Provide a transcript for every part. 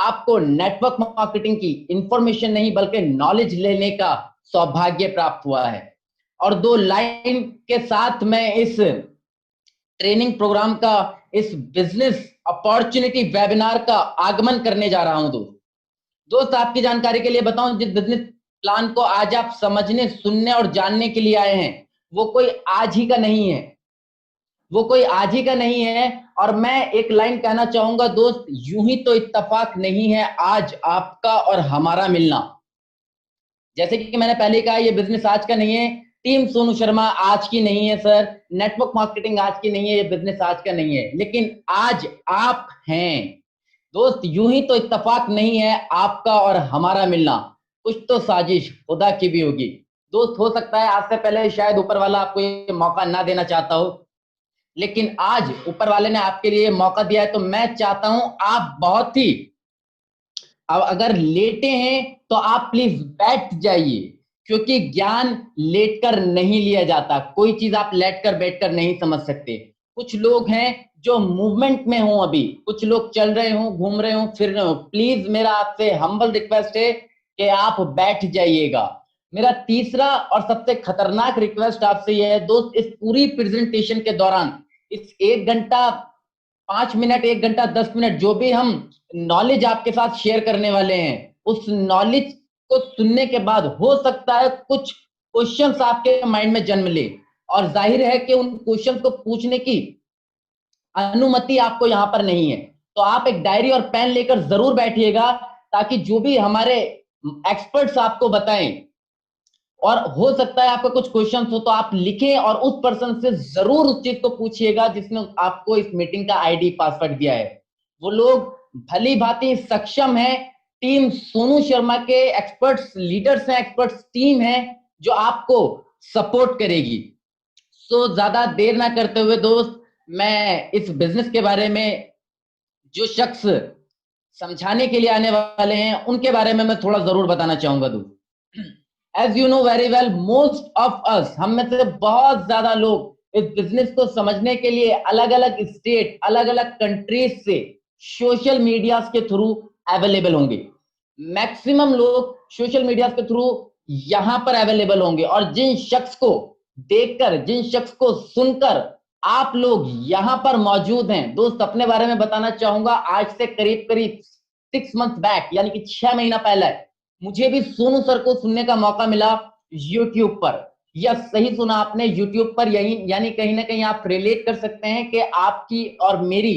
आपको network marketing की information नहीं बल्कि नॉलेज लेने का सौभाग्य प्राप्त हुआ है। और 2 लाइन के साथ मैं इस ट्रेनिंग प्रोग्राम का, इस बिजनेस अपॉर्चुनिटी वेबिनार का आगमन करने जा रहा हूं। दोस्त आपकी जानकारी के लिए बताऊं, जिस बिजनेस प्लान को आज आप समझने, सुनने और जानने के लिए आए हैं, वो कोई आज ही का नहीं है, वो कोई आज ही का नहीं है। और मैं एक लाइन कहना चाहूंगा दोस्त, यूं ही तो इत्तेफाक नहीं है आज आपका और हमारा मिलना। जैसे कि मैंने पहले कहा, ये बिजनेस आज का नहीं है, टीम सोनू शर्मा आज की नहीं है सर, नेटवर्क मार्केटिंग आज की नहीं है, ये बिजनेस आज का नहीं है, लेकिन आज आप हैं। दोस्त यूं ही तो इत्तेफाक नहीं है आपका और हमारा मिलना, कुछ तो साजिश खुदा की भी होगी। दोस्त हो सकता है आज से पहले शायद ऊपर वाला आपको ये मौका ना देना चाहता हो, लेकिन आज ऊपर वाले ने आपके लिए मौका दिया है। तो मैं चाहता हूं आप बहुत ही, अब अगर लेटे हैं तो आप प्लीज बैठ जाइए, क्योंकि ज्ञान लेटकर नहीं लिया जाता। कोई चीज आप लेटकर बैठकर नहीं समझ सकते। कुछ लोग हैं जो मूवमेंट में हो, अभी कुछ लोग चल रहे हो, घूम रहे हो, फिर रहे हो। प्लीज मेरा आपसे हम्बल रिक्वेस्ट है कि आप बैठ जाइएगा। मेरा तीसरा और सबसे खतरनाक रिक्वेस्ट आपसे यह है दोस्त, इस पूरी प्रेजेंटेशन के दौरान, इस 1 घंटा 5 मिनट, 1 घंटा 10 मिनट जो भी हम नॉलेज आपके साथ शेयर करने वाले हैं, उस नॉलेज को सुनने के बाद हो सकता है कुछ क्वेश्चंस आपके माइंड में जन्म ले, और जाहिर है कि उन क्वेश्चंस को पूछने की अनुमति आपको यहां पर नहीं है। तो आप एक डायरी और पेन लेकर जरूर बैठिएगा, ताकि जो भी हमारे एक्सपर्ट्स आपको बताएं, और हो सकता है आपका कुछ क्वेश्चन हो तो आप लिखें और उस पर्सन से जरूर उस चीज को पूछिएगा जिसने आपको इस मीटिंग का आईडी पासवर्ड दिया है। वो लोग भली भांति सक्षम है, टीम सोनू शर्मा के एक्सपर्ट्स लीडर्स हैं, एक्सपर्ट्स टीम है जो आपको सपोर्ट करेगी। सो ज्यादा देर ना करते हुए दोस्त, मैं इस बिजनेस के बारे में, जो शख्स समझाने के लिए आने वाले हैं, उनके बारे में मैं थोड़ा जरूर बताना चाहूंगा दोस्त। As you know very well, most of us, हम में से बहुत ज्यादा लोग इस बिजनेस को समझने के लिए अलग अलग स्टेट, अलग अलग कंट्रीज से सोशल मीडिया के थ्रू अवेलेबल होंगे। मैक्सिमम लोग सोशल मीडिया के थ्रू यहां पर अवेलेबल होंगे, और जिन शख्स को देखकर, जिन शख्स को सुनकर आप लोग यहां पर मौजूद हैं दोस्त, अपने बारे में बताना चाहूंगा। आज से करीब करीब 6 मंथ बैक, यानी कि 6 महीना पहले, मुझे भी सोनू सर को सुनने का मौका मिला यूट्यूब पर। यह सही सुना आपने, यूट्यूब पर। यही यानी कहीं ना कहीं आप रिलेट कर सकते हैं कि आपकी और मेरी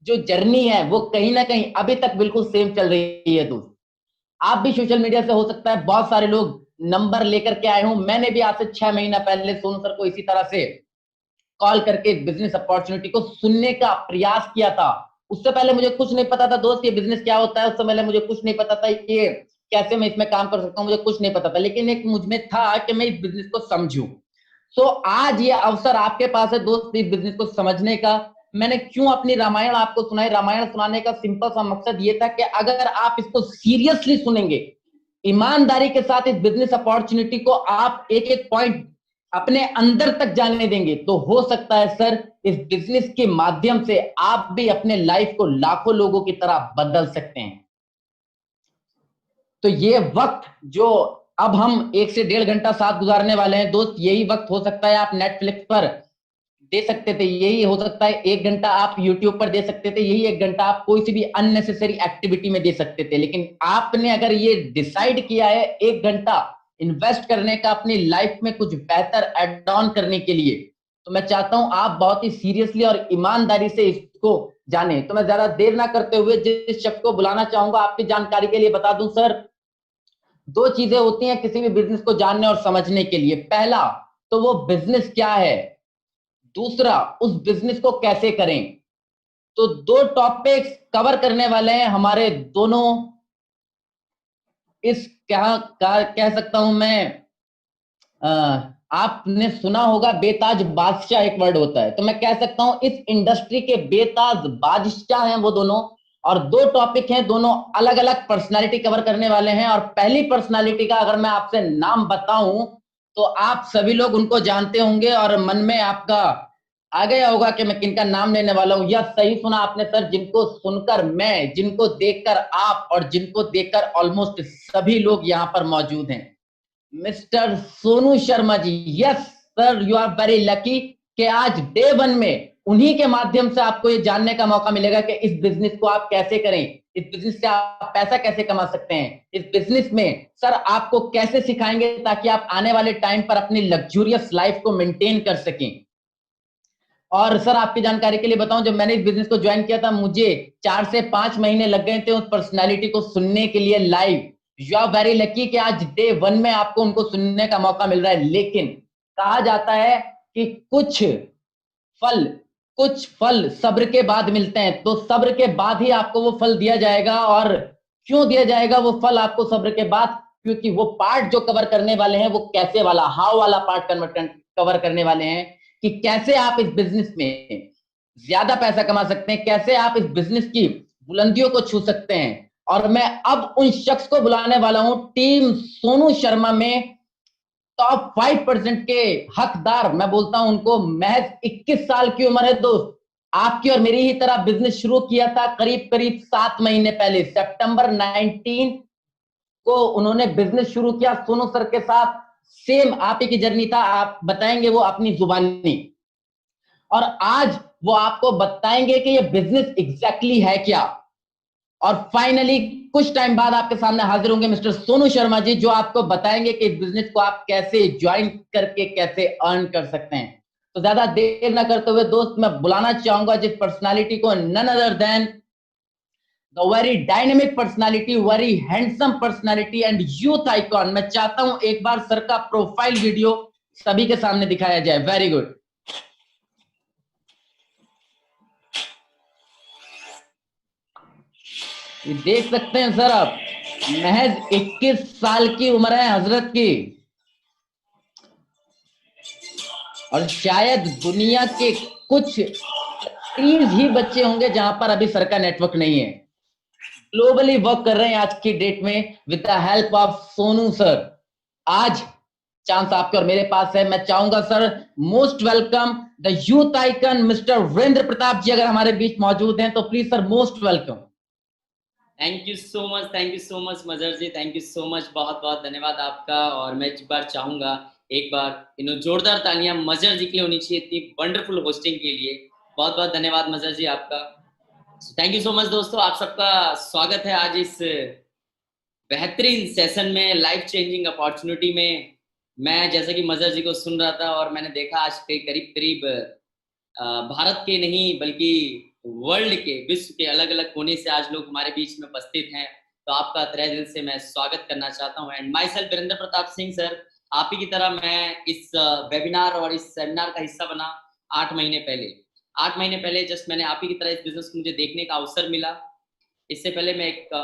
जो जर्नी है वो कहीं ना कहीं अभी तक बिल्कुल सेम चल रही है दोस्त। आप भी सोशल मीडिया से, हो सकता है बहुत सारे लोग नंबर लेकर के आए हूं। मैंने भी आज से 6 महीना पहले सोनू सर को इसी तरह से कॉल करके बिजनेस अपॉर्चुनिटी को सुनने का प्रयास किया था। उससे पहले मुझे कुछ नहीं पता था दोस्त, ये बिजनेस क्या होता है। उससे पहले मुझे कुछ नहीं पता था ये कैसे मैं इसमें काम कर सकता हूँ, मुझे कुछ नहीं पता था। लेकिन एक मुझ में था कि मैं इस बिजनेस को समझूं। सो आज ये अवसर आपके पास है दोस्त, इस बिजनेस को समझने का। मैंने क्यों अपनी रामायण आपको सुनाई, रामायण सुनाने का सिंपल सा मकसद ये था कि अगर आप इसको सीरियसली सुनेंगे, ईमानदारी के साथ इस बिजनेस अपॉर्चुनिटी को आप एक एक पॉइंट अपने अंदर तक जाने देंगे, तो हो सकता है सर इस बिजनेस के माध्यम से आप भी अपने लाइफ को लाखों लोगों की तरह बदल सकते हैं। तो ये वक्त जो अब हम 1 से 1.5 घंटा साथ गुजारने वाले हैं दोस्त, यही वक्त हो सकता है आप नेटफ्लिक्स पर दे सकते थे, यही हो सकता है 1 घंटा आप यूट्यूब पर दे सकते थे, यही 1 घंटा आप कोई सी भी अननेसेसरी एक्टिविटी में दे सकते थे। लेकिन आपने अगर ये डिसाइड किया है 1 घंटा इन्वेस्ट करने का अपनी लाइफ में कुछ बेहतर एड ऑन करने के लिए, तो मैं चाहता हूं आप बहुत ही सीरियसली और ईमानदारी से इसको जाने। तो मैं ज्यादा देर ना करते हुए जिस शख्स को बुलाना चाहूंगा, आपकी जानकारी के लिए बता दूं सर, 2 चीजें होती हैं किसी भी बिजनेस को जानने और समझने के लिए। पहला तो वो बिजनेस क्या है, दूसरा उस बिजनेस को कैसे करें। तो 2 टॉपिक्स कवर करने वाले हैं हमारे दोनों, इस क्या कह सकता हूं मैं, आपने सुना होगा बेताज बादशाह एक वर्ड होता है, तो मैं कह सकता हूं इस इंडस्ट्री के बेताज बादशाह हैं वो दोनों। और 2 टॉपिक हैं, दोनों अलग अलग पर्सनालिटी कवर करने वाले हैं। और पहली पर्सनालिटी का अगर मैं आपसे नाम बताऊं तो आप सभी लोग उनको जानते होंगे और मन में आपका आ गया होगा कि मैं किनका नाम लेने वाला हूं। यह सही सुना आपने सर, जिनको सुनकर मैं, जिनको देखकर आप और जिनको देखकर ऑलमोस्ट सभी लोग यहाँ पर मौजूद हैं। Mister Sonu Sharma ji, yes sir, you are very lucky कि आज डे वन में उन्हीं के माध्यम से आपको ये जानने का मौका मिलेगा कि इस बिजनेस को आप कैसे करें, इस बिजनेस से आप पैसा कैसे कमा सकते हैं, इस बिजनेस में सर आपको कैसे सिखाएंगे ताकि आप आने वाले टाइम पर अपनी लग्जूरियस लाइफ को मेंटेन कर सकें। और सर आपकी जानकारी के लिए बताऊं, जब मैंने इस बिजनेस को ज्वाइन किया था, मुझे 4 से 5 महीने लग गए थे उस पर्सनालिटी को सुनने के लिए live. You are very lucky कि आज डे वन में आपको उनको सुनने का मौका मिल रहा है। लेकिन कहा जाता है कि फल कुछ फल सब्र के बाद मिलते हैं, तो सब्र के बाद ही आपको वो फल दिया जाएगा। और क्यों दिया जाएगा वो फल आपको सब्र के बाद? क्योंकि वो पार्ट जो कवर करने वाले हैं वो कैसे वाला, हाउ वाला पार्ट कवर करने वाले हैं कि कैसे आप इस बिजनेस में ज्यादा पैसा कमा सकते हैं, कैसे आप इस बिजनेस की बुलंदियों को छू सकते हैं। और मैं अब उन शख्स को बुलाने वाला हूं टीम सोनू शर्मा में टॉप 5% के हकदार, मैं बोलता हूं उनको। महज 21 साल की उम्र है दोस्त, आपकी और मेरी ही तरह बिजनेस शुरू किया था करीब करीब 7 महीने पहले, सितंबर 19 को उन्होंने बिजनेस शुरू किया सोनू सर के साथ। सेम आप ही की जर्नी था, आप बताएंगे वो अपनी जुबानी। और आज वो आपको बताएंगे कि ये बिजनेस एग्जैक्टली है क्या। और फाइनली कुछ टाइम बाद आपके सामने हाजिर होंगे मिस्टर सोनू शर्मा जी, जो आपको बताएंगे कि इस बिजनेस को आप कैसे ज्वाइन करके कैसे अर्न कर सकते हैं। तो ज्यादा देर ना करते हुए दोस्त, मैं बुलाना चाहूंगा जिस पर्सनालिटी को, none other than the very dynamic personality, very handsome personality and youth icon. मैं चाहता हूं एक बार सर का प्रोफाइल वीडियो सभी के सामने दिखाया जाए। Very good. ये देख सकते हैं सर आप, महज 21 साल की उम्र है हजरत की। और शायद दुनिया के कुछ 30 ही बच्चे होंगे जहां पर अभी सर का नेटवर्क नहीं है। ग्लोबली वर्क कर रहे हैं आज की डेट में with the help of Sonu sir. आज चांस आपके और मेरे पास है। मैं चाहूंगा sir, most welcome the youth icon mister Virendra Pratap ji, अगर हमारे बीच मौजूद हैं तो please sir, most welcome. Thank you so much, thank you so much Mazhar ji, thank you so much, बहुत बहुत धन्यवाद आपका। और मैं एक बार चाहूंगा, एक बार जोरदार तालियां मजर जी के लिए होनी चाहिए इतनी वंडरफुल होस्टिंग के लिए। बहुत बहुत धन्यवाद मजर जी आपका। थैंक यू सो मच दोस्तों, आप सबका स्वागत है आज इस बेहतरीन सेशन में, लाइफ चेंजिंग अपॉर्चुनिटी में। मैं जैसे कि मजर जी को सुन रहा था और मैंने देखा आज के करीब करीब भारत के नहीं बल्कि वर्ल्ड के, विश्व के अलग अलग कोने से आज लोग हमारे बीच में उपस्थित हैं। तो आपका तहे दिल से मैं स्वागत करना चाहता हूं। And myself Virendra Pratap Singh sir, आप ही की तरह मैं इस वेबिनार और इस सेमिनार का हिस्सा बना 8 महीने पहले। 8 महीने पहले जस्ट मैंने आप ही की तरह इस बिजनेस को मुझे देखने का अवसर मिला। इससे पहले मैं एक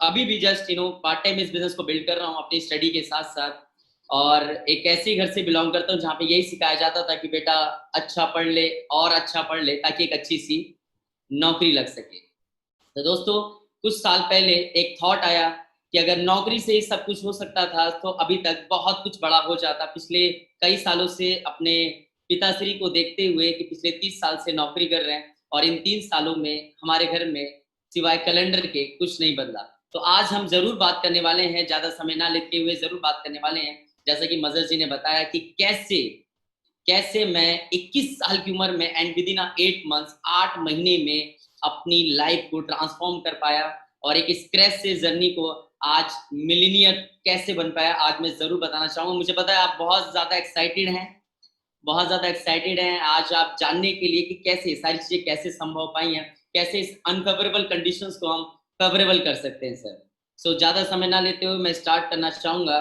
अभी भी जस्ट पार्ट टाइम इस बिजनेस को बिल्ड कर रहा हूँ अपनी स्टडी के साथ साथ। और एक ऐसे घर से बिलोंग करता हूँ जहाँ पे यही सिखाया जाता था कि बेटा अच्छा पढ़ ले और अच्छा पढ़ ले ताकि एक अच्छी सी नौकरी लग सके। तो दोस्तों, कुछ साल पहले एक थॉट आया कि अगर नौकरी से ही सब कुछ हो सकता था तो अभी तक बहुत कुछ बड़ा हो जाता। पिछले कई सालों से अपने पिताश्री को देखते हुए कि पिछले 30 साल से नौकरी कर रहे हैं और इन 3 सालों में हमारे घर में सिवाय कैलेंडर के कुछ नहीं बदला। तो आज हम जरूर बात करने वाले हैं, ज्यादा समय ना लेते हुए जरूर बात करने वाले हैं, जैसा कि मजर जी ने बताया कि कैसे मैं 21 साल की उम्र में एंड विद इन 8 मंथ्स, 8 महीने में अपनी लाइफ को ट्रांसफॉर्म कर पाया और एक स्क्रैच से जर्नी को आज मिलीनियर कैसे बन पाया, आज मैं जरूर बताना चाहूंगा। मुझे पता है आप बहुत ज्यादा एक्साइटेड हैं, बहुत ज्यादा एक्साइटेड हैं आज आप जानने के लिए कि कैसे सारी चीजें कैसे संभव पाई हैं, कैसे इस अनफेवरेबल कंडीशंस को हम फेवरेबल कर सकते हैं सर। सो ज्यादा समय ना लेते हुए मैं स्टार्ट करना चाहूंगा।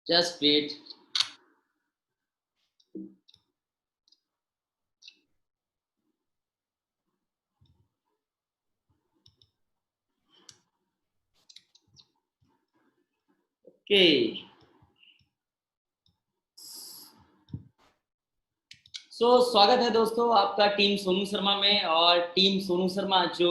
Just wait. ओके, स्वागत है दोस्तों आपका टीम सोनू शर्मा में। और टीम सोनू शर्मा जो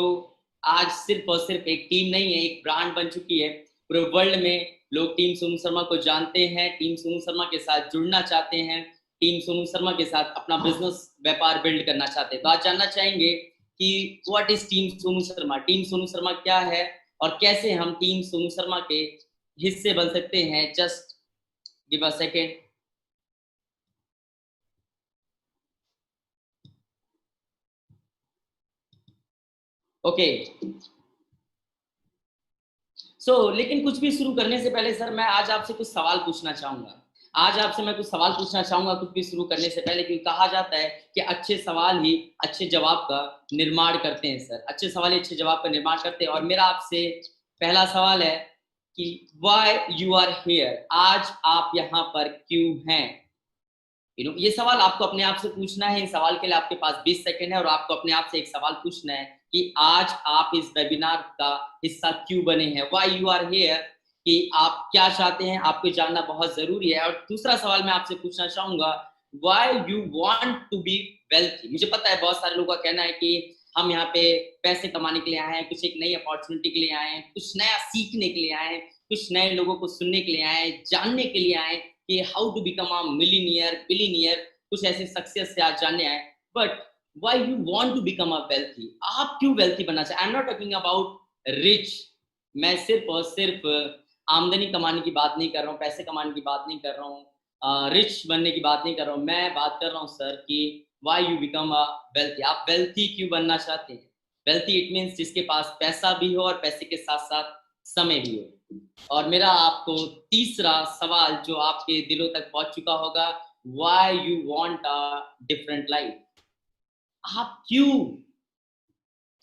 आज सिर्फ और सिर्फ एक टीम नहीं है, एक ब्रांड बन चुकी है। पूरे वर्ल्ड में लोग टीम सोनू शर्मा को जानते हैं, टीम सोनू शर्मा के साथ जुड़ना चाहते हैं टीम सोनू शर्मा के साथ अपना बिजनेस व्यापार बिल्ड करना चाहते हैं। तो आज जानना चाहेंगे कि what is team Sonu Sharma, team Sonu Sharma क्या है और कैसे हम टीम सोनू शर्मा के हिस्से बन सकते हैं। Just give a second. Okay लेकिन कुछ भी शुरू करने से पहले सर मैं आज आपसे कुछ सवाल पूछना चाहूंगा। आज आपसे मैं कुछ सवाल पूछना चाहूंगा कुछ भी शुरू करने से पहले, क्योंकि कहा जाता है कि अच्छे सवाल ही अच्छे जवाब का निर्माण करते हैं सर, अच्छे सवाल ही अच्छे जवाब का निर्माण करते हैं। और मेरा आपसे पहला सवाल है कि व्हाई यू आर हियर, आज आप यहाँ पर क्यों हैं। ये सवाल आपको अपने आप से पूछना है। इस सवाल के लिए आपके पास 20 सेकंड है और आपको अपने आप से एक सवाल पूछना है कि आज आप इस वेबिनार का हिस्सा क्यों बने हैं, व्हाई यू आर हियर, कि आप क्या चाहते हैं, आपको जानना बहुत जरूरी है। और दूसरा सवाल मैं आपसे पूछना चाहूंगा, why you want to be wealthy. मुझे पता है बहुत सारे लोगों का कहना है कि हम यहाँ पे पैसे कमाने के लिए आए हैं, कुछ एक नई अपॉर्चुनिटी के लिए आए हैं, कुछ नया सीखने के लिए आए हैं, कुछ नए लोगों को सुनने के लिए आए हैं, जानने के लिए आए हैं कि how to become a millionaire billionaire, कुछ ऐसे सक्सेस से आज जानने आए। But why you want to become a wealthy, आप क्यों वेल्थी बनना चाहते। I am not talking about rich, मैं सिर्फ और सिर्फ आमदनी कमाने की बात नहीं कर रहा हूँ, पैसे कमाने की बात नहीं कर रहा हूँ, रिच बनने की बात नहीं कर रहा हूँ। मैं बात कर रहा हूँ सर कि why you become a wealthy, आप वेल्थी क्यों बनना चाहते हैं। वेल्थी इट मीन्स जिसके पास पैसा भी हो और पैसे के साथ साथ समय भी हो। और मेरा आपको तीसरा सवाल जो आपके दिलों तक पहुंच चुका होगा, why you want a different life, आप क्यों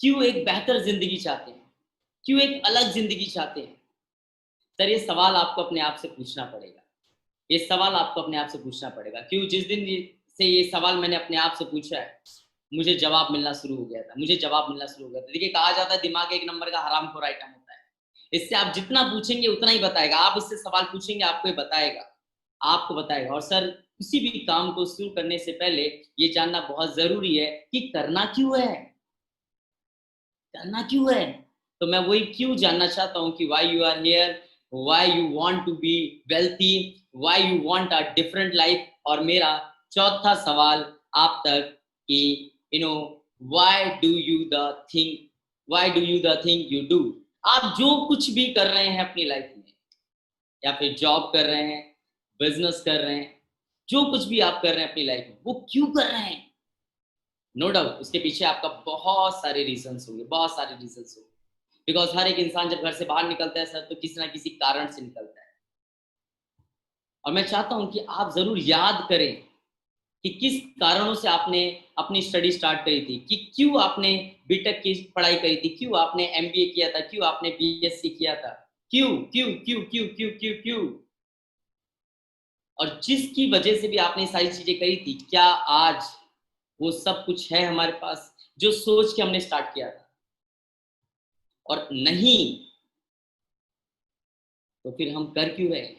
क्यों एक बेहतर जिंदगी चाहते हैं, क्यों एक अलग जिंदगी चाहते हैं। सर ये सवाल आपको अपने आप से पूछना पड़ेगा, ये सवाल आपको अपने आप से पूछना पड़ेगा। क्यों, जिस दिन से ये सवाल मैंने अपने आप से पूछा है मुझे जवाब मिलना शुरू हो गया था, मुझे जवाब मिलना शुरू हो गया था। देखिए कहा जाता है दिमाग एक नंबर का हरामखोर आइटम होता है, इससे आप जितना पूछेंगे उतना ही बताएगा। आप इससे सवाल पूछेंगे आपको ये बताएगा, आपको बताएगा। और सर किसी भी काम को शुरू करने से पहले ये जानना बहुत जरूरी है कि करना क्यों है, करना क्यों है। तो मैं वही क्यों जानना चाहता हूँ कि why you are here, why you want to be wealthy, why you want a different life. और मेरा चौथा सवाल आप तक कि why do you the thing, why do you the thing you do. आप जो कुछ भी कर रहे हैं अपनी लाइफ में, या फिर जॉब कर रहे हैं, बिजनेस कर रहे हैं, जो कुछ भी आप कर रहे हैं अपनी लाइफ में, वो क्यों कर रहे हैं। नो डाउट उसके पीछे आपका बहुत सारे रीजंस होंगे, बहुत सारे रीजंस होंगे। बिकॉज हर एक इंसान जब घर से बाहर निकलता है सर तो किसी ना किसी कारण से निकलता है। और मैं चाहता हूं कि आप जरूर याद करें कि किस कारणों से आपने अपनी स्टडी स्टार्ट करी थी, कि क्यों आपने बीटेक की पढ़ाई करी थी, क्यों आपने एमबीए किया था, क्यों आपने बीएससी किया था, क्यों क्यों क्यों क्यों क्यों क्यों क्यों। और जिसकी वजह से भी आपने सारी चीजें करी थी, क्या आज वो सब कुछ है हमारे पास जो सोच के हमने स्टार्ट किया था। और नहीं तो फिर हम कर क्यों रहे हैं,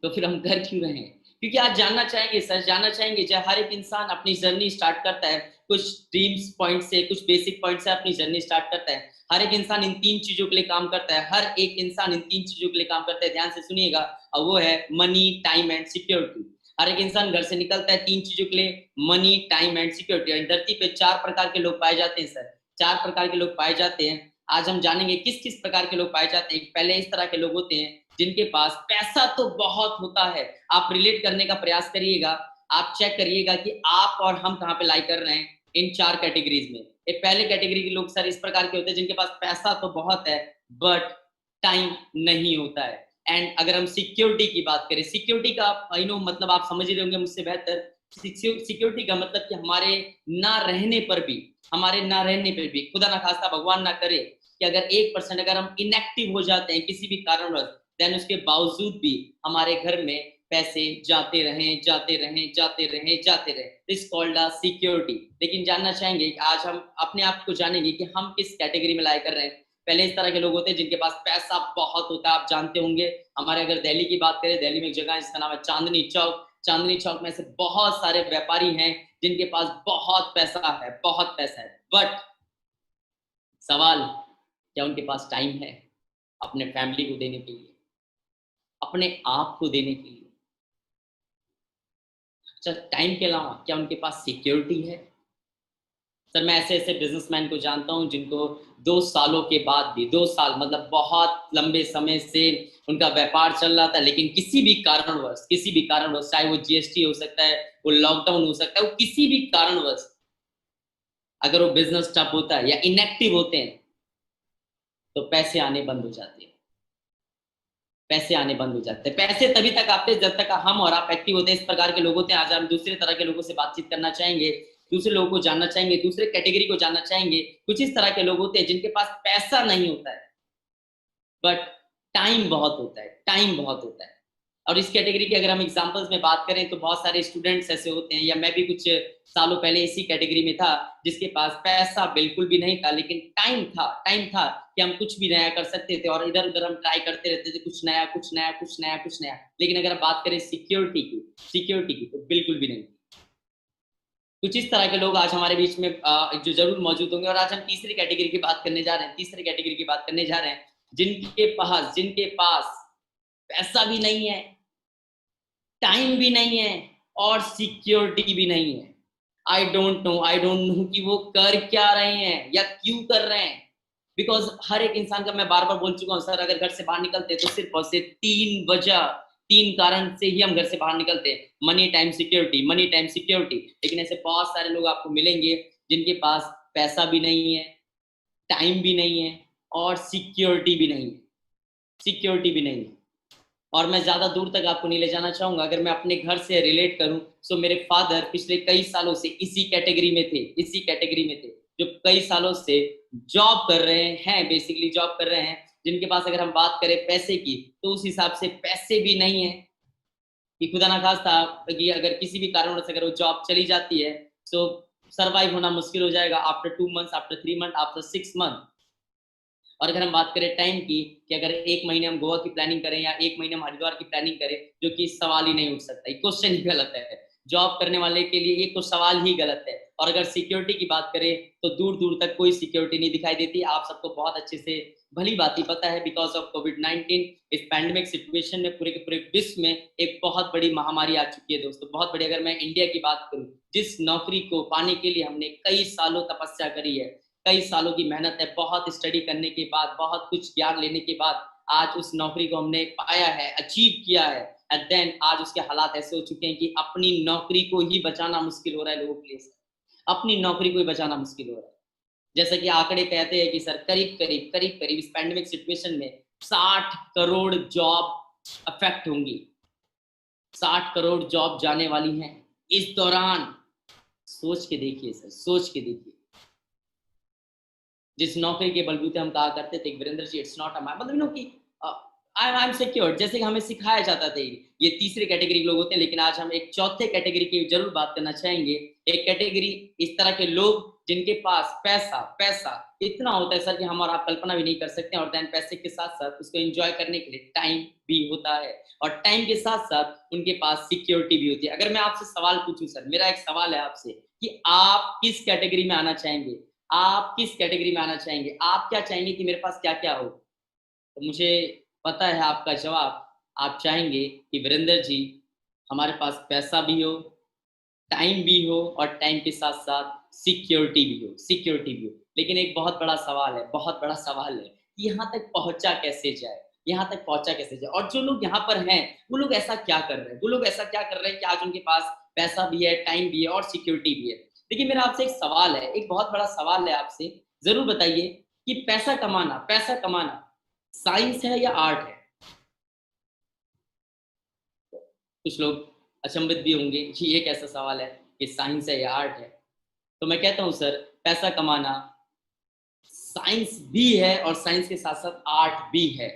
तो फिर हम कर क्यों रहे हैं। क्योंकि आज जानना चाहेंगे सर, जानना चाहेंगे जब हर एक इंसान अपनी जर्नी स्टार्ट करता है कुछ ड्रीम्स पॉइंट से, कुछ बेसिक पॉइंट से अपनी जर्नी स्टार्ट करता है। हर एक इंसान इन तीन चीजों के लिए काम करता है, हर एक इंसान इन तीन चीजों के लिए काम करता है, ध्यान से सुनिएगा। और वो है मनी, टाइम एंड सिक्योरिटी। हर एक इंसान घर से निकलता है तीन चीजों के लिए, मनी, टाइम एंड सिक्योरिटी। धरती पे चार प्रकार के लोग पाए जाते हैं सर, चार प्रकार के लोग पाए जाते हैं। आज हम जानेंगे किस किस प्रकार के लोग पाए जाते हैं। पहले इस तरह के लोग होते हैं जिनके पास पैसा तो बहुत होता है। आप रिलेट करने का प्रयास करिएगा, आप चेक करिएगा कि आप और हम कहाँ पे लाई कर रहे हैं इन चार कैटेगरीज में। एक पहले कैटेगरी के लोग सर इस प्रकार के होते हैं जिनके पास पैसा तो बहुत है बट टाइम नहीं होता है। एंड अगर हम सिक्योरिटी की बात करें, सिक्योरिटी का मतलब आप समझ रहे होंगे मुझसे बेहतर। सिक्योरिटी का मतलब कि हमारे ना रहने पर भी, हमारे ना रहने पर भी, खुदा ना खास्ता भगवान ना करे कि अगर 1% अगर हम इनएक्टिव हो जाते हैं किसी भी कारणवश, देन उसके बावजूद भी हमारे घर में पैसे जाते रहें जाते रहें जाते रहें जाते रहें, दिस कॉल्ड अ सिक्योरिटी। लेकिन जानना चाहेंगे कि आज हम अपने आप को जानेंगे कि हम किस कैटेगरी में लाया कर रहे हैं। पहले इस तरह के लोग होते हैं जिनके पास पैसा बहुत होता है, आप जानते होंगे। हमारे अगर दिल्ली की बात करें, दिल्ली में एक जगह है जिसका नाम है चांदनी चौक। चांदनी चौक में से बहुत सारे व्यापारी हैं जिनके पास बहुत पैसा है, बहुत पैसा है। बट सवाल, क्या उनके पास टाइम है अपने फैमिली को देने के लिए, अपने आप को देने के लिए। अच्छा, टाइम के अलावा क्या उनके पास सिक्योरिटी है? सर मैं ऐसे ऐसे बिजनेसमैन को जानता हूं जिनको 2 सालों के बाद भी, 2 साल मतलब बहुत लंबे समय से उनका व्यापार चल रहा था, लेकिन किसी भी कारणवश, चाहे वो जीएसटी हो सकता है, वो लॉकडाउन हो सकता है, वो किसी भी कारणवश अगर वो बिजनेस ठप होता है या इनएक्टिव होते हैं तो पैसे आने बंद हो जाते हैं। पैसे आने बंद हो जाते हैं। पैसे तभी तक आते हैं जब तक हम और आप एक्टिव होते हैं। इस प्रकार के लोग होते हैं। आज हम दूसरे तरह के लोगों से बातचीत करना चाहेंगे, दूसरे लोगों को जानना चाहेंगे, दूसरे कैटेगरी को जानना चाहेंगे। कुछ इस तरह के लोग होते हैं जिनके पास पैसा नहीं होता है बट टाइम बहुत होता है, टाइम बहुत होता है। और इस कैटेगरी की अगर हम एग्जांपल्स में बात करें तो बहुत सारे स्टूडेंट्स ऐसे होते हैं, या मैं भी कुछ सालों पहले इसी कैटेगरी में था, जिसके पास पैसा बिल्कुल भी नहीं था लेकिन टाइम था कि हम कुछ भी नया कर सकते थे और इधर उधर हम ट्राई करते रहते थे, कुछ नया कुछ नया कुछ नया कुछ नया। लेकिन अगर हम बात करें सिक्योरिटी की तो बिल्कुल भी नहीं। कुछ इस तरह के लोग आज हमारे बीच में जो जरूर मौजूद होंगे। और आज हम तीसरी कैटेगरी की बात करने जा रहे हैं, जिनके पास पैसा भी नहीं है, टाइम भी नहीं है और सिक्योरिटी भी नहीं है। आई डोंट नो कि वो कर क्या रहे हैं या क्यों कर रहे हैं। बिकॉज हर एक इंसान का, मैं बार बार बोल चुका हूँ सर, अगर घर से बाहर निकलते हैं तो सिर्फ और सिर्फ 3 कारण से ही हम घर से बाहर निकलते हैं। Money time security. लेकिन ऐसे बहुत सारे लोग आपको मिलेंगे जिनके पास पैसा भी नहीं है, टाइम भी नहीं है और सिक्योरिटी भी नहीं है। और मैं ज्यादा दूर तक आपको नहीं ले जाना चाहूंगा। अगर मैं अपने घर से रिलेट करूं तो मेरे फादर पिछले कई सालों से इसी कैटेगरी में थे, जो कई सालों से जॉब कर रहे हैं, बेसिकली जॉब कर रहे हैं, जिनके पास अगर हम बात करें पैसे की तो उस हिसाब से पैसे भी नहीं है कि खुदा ना खास्ता कि अगर किसी भी कारणवश अगर वो जॉब चली जाती है तो सरवाइव होना मुश्किल हो जाएगा after 2 months, after 3 month, after 6 month. और अगर हम बात करें टाइम की कि अगर 1 महीने हम गोवा की प्लानिंग करें या 1 महीने हम हरिद्वार की प्लानिंग करें, जो कि सवाल ही नहीं उठ सकता, क्वेश्चन ही गलत है। जॉब करने वाले के लिए ये तो सवाल ही गलत है। और अगर सिक्योरिटी की बात करें तो दूर दूर तक कोई सिक्योरिटी नहीं दिखाई देती। आप सबको बहुत अच्छे से भली बात ही पता है, बिकॉज ऑफ कोविड-19 इस पैंडेमिक सिचुएशन में पूरे के पूरे विश्व में एक बहुत बड़ी महामारी आ चुकी है दोस्तों, बहुत बड़ी। अगर मैं इंडिया की बात करूं, जिस नौकरी को पाने के लिए हमने कई सालों तपस्या करी है, कई सालों की मेहनत है, बहुत स्टडी करने के बाद, बहुत कुछ ज्ञान लेने के बाद आज उस नौकरी को हमने पाया है, अचीव किया है, एंड देन आज उसके हालात ऐसे हो चुके हैं कि अपनी नौकरी को ही बचाना मुश्किल हो रहा है लोगों के लिए। अपनी नौकरी को ही बचाना मुश्किल हो रहा है। जैसा कि आंकड़े कहते हैं कि सर करीब इस पैंडेमिक सिचुएशन में 60 करोड़ जॉब अफेक्ट होंगी, 60 करोड़ जॉब जाने वाली हैं इस दौरान। सोच के देखिए सर, सोच के देखिए। जिस नौकरी के बलबूते हम कहा करते थे Virendra ji, it's not a मतलब नो कि आई एम सिक्योर, जैसे कि हमें सिखाया जाता था। ये तीसरे कैटेगरी के लोग होते हैं। लेकिन आज हम एक चौथे कैटेगरी की जरूर बात करना चाहेंगे। एक कैटेगरी इस तरह के लोग जिनके पास पैसा इतना होता है सर कि हम और आप कल्पना भी नहीं कर सकते हैं। और देन पैसे के साथ साथ उसको एंजॉय करने के लिए टाइम भी होता है, और टाइम के साथ साथ उनके पास सिक्योरिटी भी होती है। अगर मैं आपसे सवाल पूछूं सर, मेरा एक सवाल है आपसे कि आप किस कैटेगरी में आना चाहेंगे? आप किस कैटेगरी में आना चाहेंगे? आप क्या चाहेंगे कि मेरे पास क्या क्या हो? तो मुझे पता है आपका जवाब। आप चाहेंगे कि वीरेंद्र जी हमारे पास पैसा भी हो, टाइम भी हो और टाइम के साथ साथ सिक्योरिटी भी हो। लेकिन एक बहुत बड़ा सवाल है, कि यहाँ तक पहुंचा कैसे जाए, और जो लोग यहाँ पर हैं वो लोग ऐसा क्या कर रहे हैं कि आज उनके पास पैसा भी है, टाइम भी है और सिक्योरिटी भी है। देखिए मेरा आपसे एक सवाल है, एक बहुत बड़ा सवाल है आपसे। जरूर बताइए कि पैसा कमाना साइंस है या आर्ट है? कुछ लोग अचंभित भी होंगे कि ये कैसा सवाल है कि साइंस है या आर्ट है। तो मैं कहता हूं सर, पैसा कमाना साइंस भी है और साइंस के साथ साथ आर्ट भी है।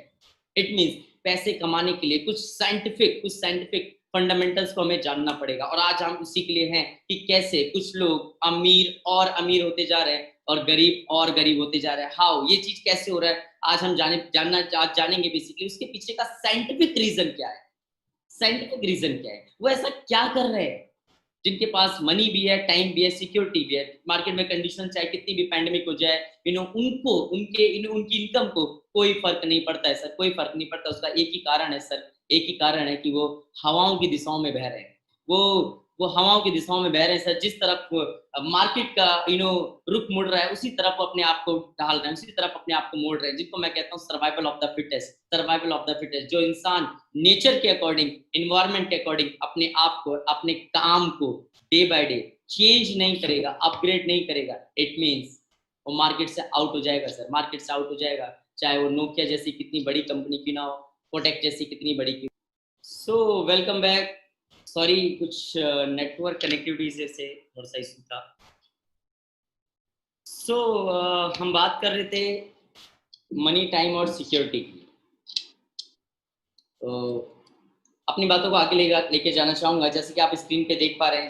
इट मींस पैसे कमाने के लिए कुछ साइंटिफिक फंडामेंटल्स को हमें जानना पड़ेगा। और आज हम उसी के लिए हैं कि कैसे कुछ लोग अमीर होते जा रहे हैं और गरीब होते जा रहे हैं। हाउ, ये चीज कैसे हो रहा है, आज हम जानेंगे बेसिकली उसके पीछे का साइंटिफिक रीजन क्या है। वो ऐसा क्या कर रहे हैं जिनके पास मनी भी है, टाइम भी है, सिक्योरिटी भी है। मार्केट में कंडीशन चाहे कितनी भी पैंडेमिक हो जाए, उनकी इनकम को कोई फर्क नहीं पड़ता है सर, कोई फर्क नहीं पड़ता। उसका एक ही कारण है सर, एक ही कारण है कि वो हवाओं की दिशाओं में बह रहे हैं। वो वो हवाओं की दिशाओं में बह रहे हैं सर। जिस तरफ मार्केट का रुख मुड़ रहा है, उसी तरफ वो अपने आप को ढाल रहे हैं, उसी तरफ अपने आप को मोड़ रहे हैं, जिनको मैं कहता हूँ survival of the fittest. Survival of the fittest, जो इंसान नेचर के अकॉर्डिंग, एनवायरमेंट के अकॉर्डिंग अपने आप को, अपने काम को डे बाय डे चेंज नहीं करेगा, अपग्रेड नहीं करेगा, इट मीन्स वो मार्केट से आउट हो जाएगा सर। मार्केट से आउट हो जाएगा, चाहे वो नोकिया जैसी कितनी बड़ी कंपनी क्यों ना हो, कोटेक जैसी कितनी बड़ी क्यों। So welcome back. सॉरी, कुछ नेटवर्क कनेक्टिविटी से थोड़ा सा इशू था। सो हम बात कर रहे थे मनी, टाइम और सिक्योरिटी की। तो अपनी बातों को आगे लेके जाना चाहूँगा। जैसे कि आप स्क्रीन पे देख पा रहे हैं,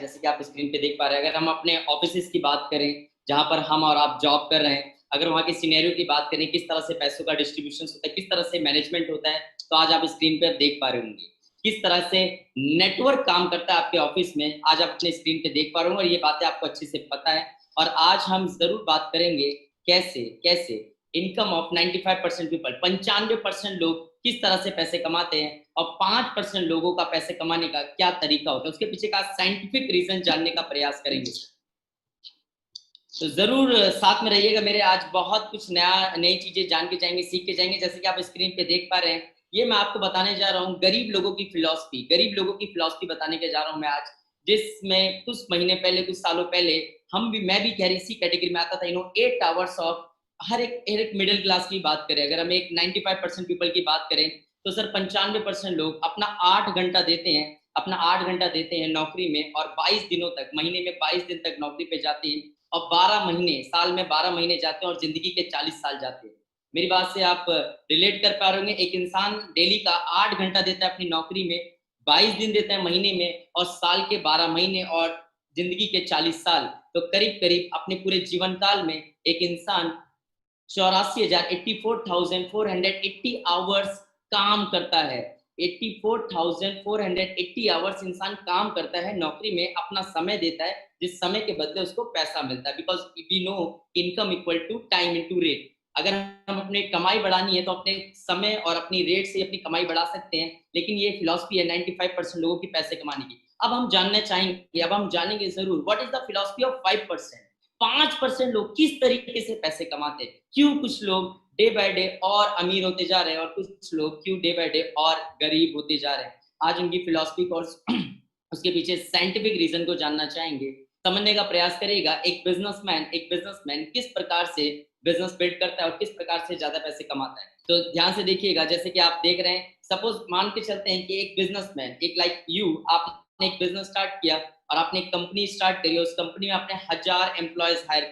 अगर हम अपने ऑफिसेज की बात करें जहाँ पर हम और आप जॉब कर रहे हैं, अगर वहाँ के सिनेरियो की बात करें, किस तरह से पैसों का डिस्ट्रीब्यूशन होता है, किस तरह से मैनेजमेंट होता है, तो आज आप स्क्रीन पर देख पा रहे होंगे किस तरह से नेटवर्क काम करता है आपके ऑफिस में। आज आप अपने स्क्रीन पे देख पा रहे होंगे और ये बातें आपको अच्छे से पता है। और आज हम जरूर बात करेंगे कैसे इनकम ऑफ 95% पीपल, 95% लोग किस तरह से पैसे कमाते हैं और 5% लोगों का पैसे कमाने का क्या तरीका होता है, उसके पीछे का साइंटिफिक रीजन जानने का प्रयास करेंगे। तो जरूर साथ में रहिएगा मेरे। आज बहुत कुछ नई चीजें जान के जाएंगे, सीख के जाएंगे। जैसे कि आप स्क्रीन पे देख पा रहे हैं, ये मैं आपको बताने जा रहा हूँ गरीब लोगों की फिलॉसफी बताने के जा रहा हूँ मैं आज, जिसमें कुछ महीने पहले, कुछ सालों पहले मैं भी खैर इसी कैटेगरी में आता था। 8 आवर्स ऑफ हर एक मिडिल क्लास की बात करें, अगर हम एक 95% पीपल की बात करें, तो सर 95% लोग अपना 8 घंटा देते हैं नौकरी में, और 22 दिनों तक, महीने में 22 दिन तक नौकरी पे जाते हैं, और 12 महीने, साल में 12 महीने जाते हैं, और जिंदगी के 40 साल जाते हैं। मेरी बात से आप रिलेट कर पा रहे होंगे। एक इंसान डेली का 8 घंटा देता है अपनी नौकरी में, 22 दिन देता है महीने में, और साल के 12 महीने, और जिंदगी के 40 साल, तो करीब करीब अपने पूरे जीवन काल में एक इंसान 84,480 आवर्स काम करता है। 84,480 आवर्स इंसान काम करता है नौकरी में, अपना समय देता है, जिस समय के बदले उसको पैसा मिलता है। Because we know income equal to time into rate. अगर हम अपने कमाई बढ़ानी है तो अपने समय और अपनी रेट से अपनी कमाई बढ़ा सकते हैं, लेकिन ये फिलॉसफी है 95% लोगों की पैसे कमाने की। अब हम जानेंगे जरूर what is the philosophy of 5%। 5% लोग किस तरीके से पैसे कमाते हैं, क्यों कुछ लोग डे बाय डे और अमीर होते जा रहे हैं और कुछ लोग क्यों डे बाय डे और गरीब होते जा रहे हैं। आज उनकी फिलॉसफी को और उसके पीछे साइंटिफिक रीजन को जानना चाहेंगे, समझने का प्रयास करेगा। एक बिजनेसमैन किस प्रकार से बिजनेस बिल्ड करता है और किस प्रकार से ज्यादा पैसे कमाता है। तो ध्यान से देखिएगा। जैसे कि आप देख रहे हैं, सपोज मान के चलते हैं कि एक बिजनेसमैन, एक लाइक यू, आपने एक बिजनेस स्टार्ट किया और आपने एक कंपनी स्टार्ट करी, उस कंपनी में आपने 1000 एम्प्लॉयज हायर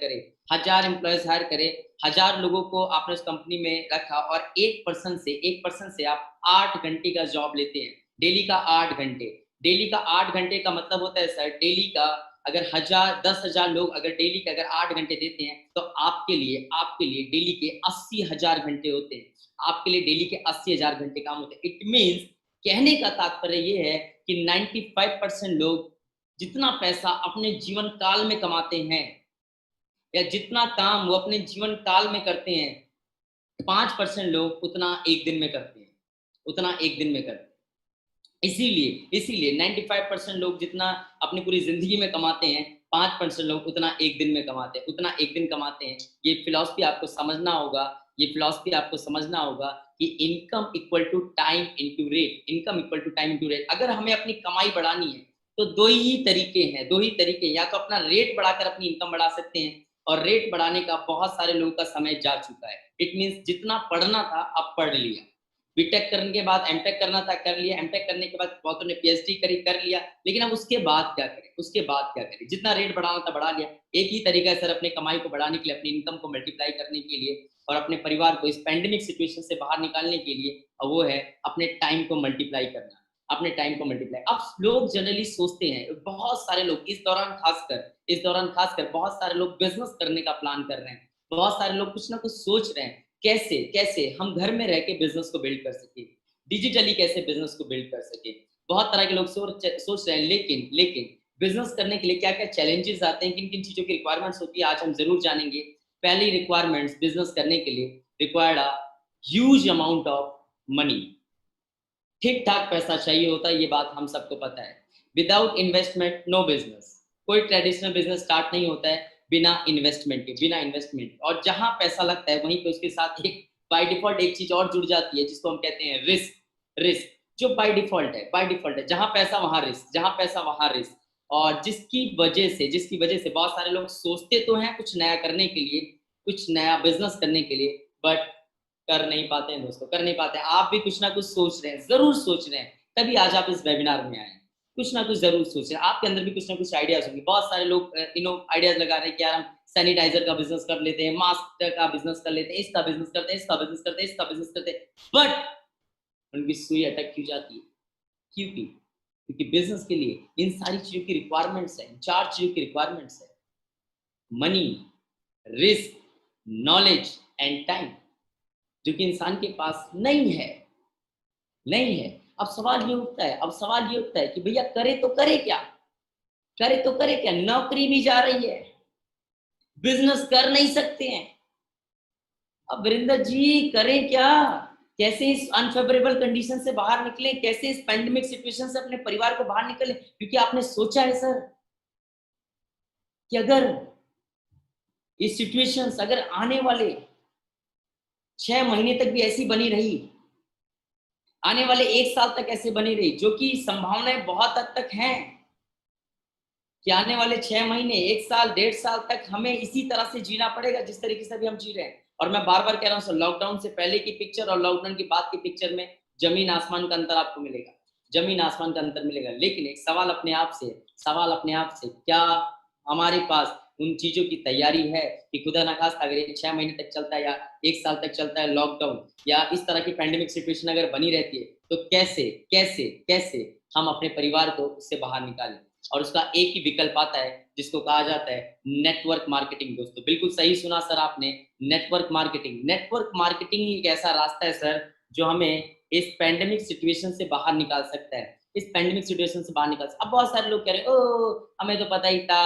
करे, 1000 लोगों को आपने उस कंपनी में रखा, और एक पर्सन से आप 8 घंटे का जॉब लेते हैं, डेली का 8 घंटे का मतलब होता है सर, डेली का अगर 10,000 लोग अगर डेली के अगर 8 घंटे देते हैं, तो आपके लिए डेली के 80,000 घंटे होते हैं। आपके लिए डेली के 80,000 घंटे काम होते हैं। इट मीन्स, कहने का तात्पर्य ये है कि 95% लोग जितना पैसा अपने जीवन काल में कमाते हैं, या जितना काम वो अपने जीवन काल में करते हैं, 5% लोग उतना एक दिन में करते हैं। इसीलिए 95% लोग जितना अपनी पूरी जिंदगी में कमाते हैं, 5% लोग उतना एक दिन में कमाते हैं। ये फिलॉसफी आपको समझना होगा कि income equal to time into rate. अगर हमें अपनी कमाई बढ़ानी है तो दो ही तरीके, या तो अपना रेट बढ़ाकर अपनी इनकम बढ़ा सकते हैं, और रेट बढ़ाने का बहुत सारे लोगों का समय जा चुका है। इट मीन्स जितना पढ़ना था अब पढ़ लिया, बीटेक करने के बाद एमटेक करना था, कर लिया, एमटेक करने के बाद बहुतों ने पीएचडी करी, कर लिया, लेकिन अब उसके बाद क्या करें। जितना रेट बढ़ाना था बढ़ा लिया। एक ही तरीका है सर अपने कमाई को बढ़ाने के लिए, अपनी इनकम को मल्टीप्लाई करने के लिए, और अपने परिवार को इस पैंडेमिक सिचुएशन से बाहर निकालने के लिए, और वो है अपने टाइम को मल्टीप्लाई करना। अब लोग जनरली सोचते हैं, बहुत सारे लोग इस दौरान खासकर बहुत सारे लोग बिजनेस करने का प्लान कर रहे हैं। बहुत सारे लोग कुछ ना कुछ सोच रहे हैं, कैसे हम घर में रह के बिजनेस को बिल्ड कर सके, डिजिटली कैसे बिजनेस को बिल्ड कर सके। बहुत तरह के लोग सोच रहे हैं, लेकिन बिजनेस करने के लिए क्या क्या चैलेंजेस आते हैं, किन किन चीजों की रिक्वायरमेंट्स होती है, आज हम जरूर जानेंगे। पहली रिक्वायरमेंट्स बिजनेस करने के लिए required a huge amount of money. ठीक ठाक पैसा चाहिए होता है, ये बात हम सबको पता है। Without investment no business. कोई ट्रेडिशनल बिजनेस स्टार्ट नहीं होता है बिना इन्वेस्टमेंट के, बिना इन्वेस्टमेंट। और जहां पैसा लगता है वहीं पे उसके साथ एक बाय डिफॉल्ट एक चीज और जुड़ जाती है जिसको हम कहते हैं रिस्क। रिस्क जो बाय डिफॉल्ट है, बाय डिफॉल्ट है, जहां पैसा वहां रिस्क, जहां पैसा वहां रिस्क। और जिसकी वजह से बहुत सारे लोग सोचते तो हैं कुछ नया करने के लिए, कुछ नया बिजनेस करने के लिए, बट कर नहीं पाते हैं दोस्तों, कर नहीं पाते हैं। आप भी कुछ ना कुछ सोच रहे हैं, जरूर सोच रहे हैं, तभी आज आप इस वेबिनार में आए। कुछ ना कुछ जरूर सोच रहे हैं, आपके अंदर भी कुछ ना कुछ आइडियाज होंगे। बहुत सारे लोग आइडियाज लगा रहे हैं कि यार हम सैनिटाइजर का बिजनेस कर लेते हैं, मास्क का बिजनेस कर लेते हैं, इसका बिजनेस करते हैं, इसका बिजनेस करते हैं, इसका बिजनेस करते हैं, बट उनकी सुई अटक क्यों जाती है? क्योंकि क्योंकि बिजनेस के लिए इन सारी चीजों की रिक्वायरमेंट्स है, 4 चीजों की रिक्वायरमेंट्स है, money, risk, knowledge and time, जो कि इंसान के पास नहीं है, नहीं है। अब सवाल ये उठता है कि भैया करे तो करे क्या, करे तो करे क्या? नौकरी भी जा रही है, बिजनेस कर नहीं सकते हैं। अब वीरेंद्र जी करें क्या? कैसे इस अनफेवरेबल कंडीशन से बाहर निकले, कैसे इस पैंडेमिक सिचुएशन से अपने परिवार को बाहर निकले? क्योंकि आपने सोचा है सर कि अगर ये सिचुएशंस अगर आने वाले 6 महीने तक भी ऐसी बनी रही, आने वाले 1 साल तक ऐसे बनी रही, जो कि संभावनाएं बहुत हद तक हैं कि आने वाले 6 महीने, 1 साल, 1.5 साल तक हमें इसी तरह से जीना पड़ेगा जिस तरीके से अभी हम जी रहे हैं। और मैं बार बार कह रहा हूँ सर, लॉकडाउन से पहले की पिक्चर और लॉकडाउन के बाद की पिक्चर में जमीन आसमान का अंतर आपको मिलेगा, जमीन आसमान का अंतर मिलेगा। लेकिन एक सवाल अपने आप से, क्या हमारे पास उन चीजों की तैयारी है कि खुदा ना खास्ता अगर ये 6 महीने तक चलता है या 1 साल तक चलता है लॉकडाउन, या इस तरह की पैंडेमिक सिचुएशन अगर बनी रहती है, तो कैसे कैसे कैसे हम अपने परिवार को उससे बाहर निकालें? और उसका एक ही विकल्प आता है जिसको कहा जाता है नेटवर्क मार्केटिंग। दोस्तों बिल्कुल सही सुना सर आपने, नेटवर्क मार्केटिंग। नेटवर्क मार्केटिंग एक ऐसा रास्ता है सर जो हमें इस पैंडेमिक सिचुएशन से बाहर निकाल सकता है, इस पैंडेमिक सिचुएशन से बाहर निकाल सकता है। अब बहुत सारे लोग कह रहे हैं ओ हमें तो पता ही था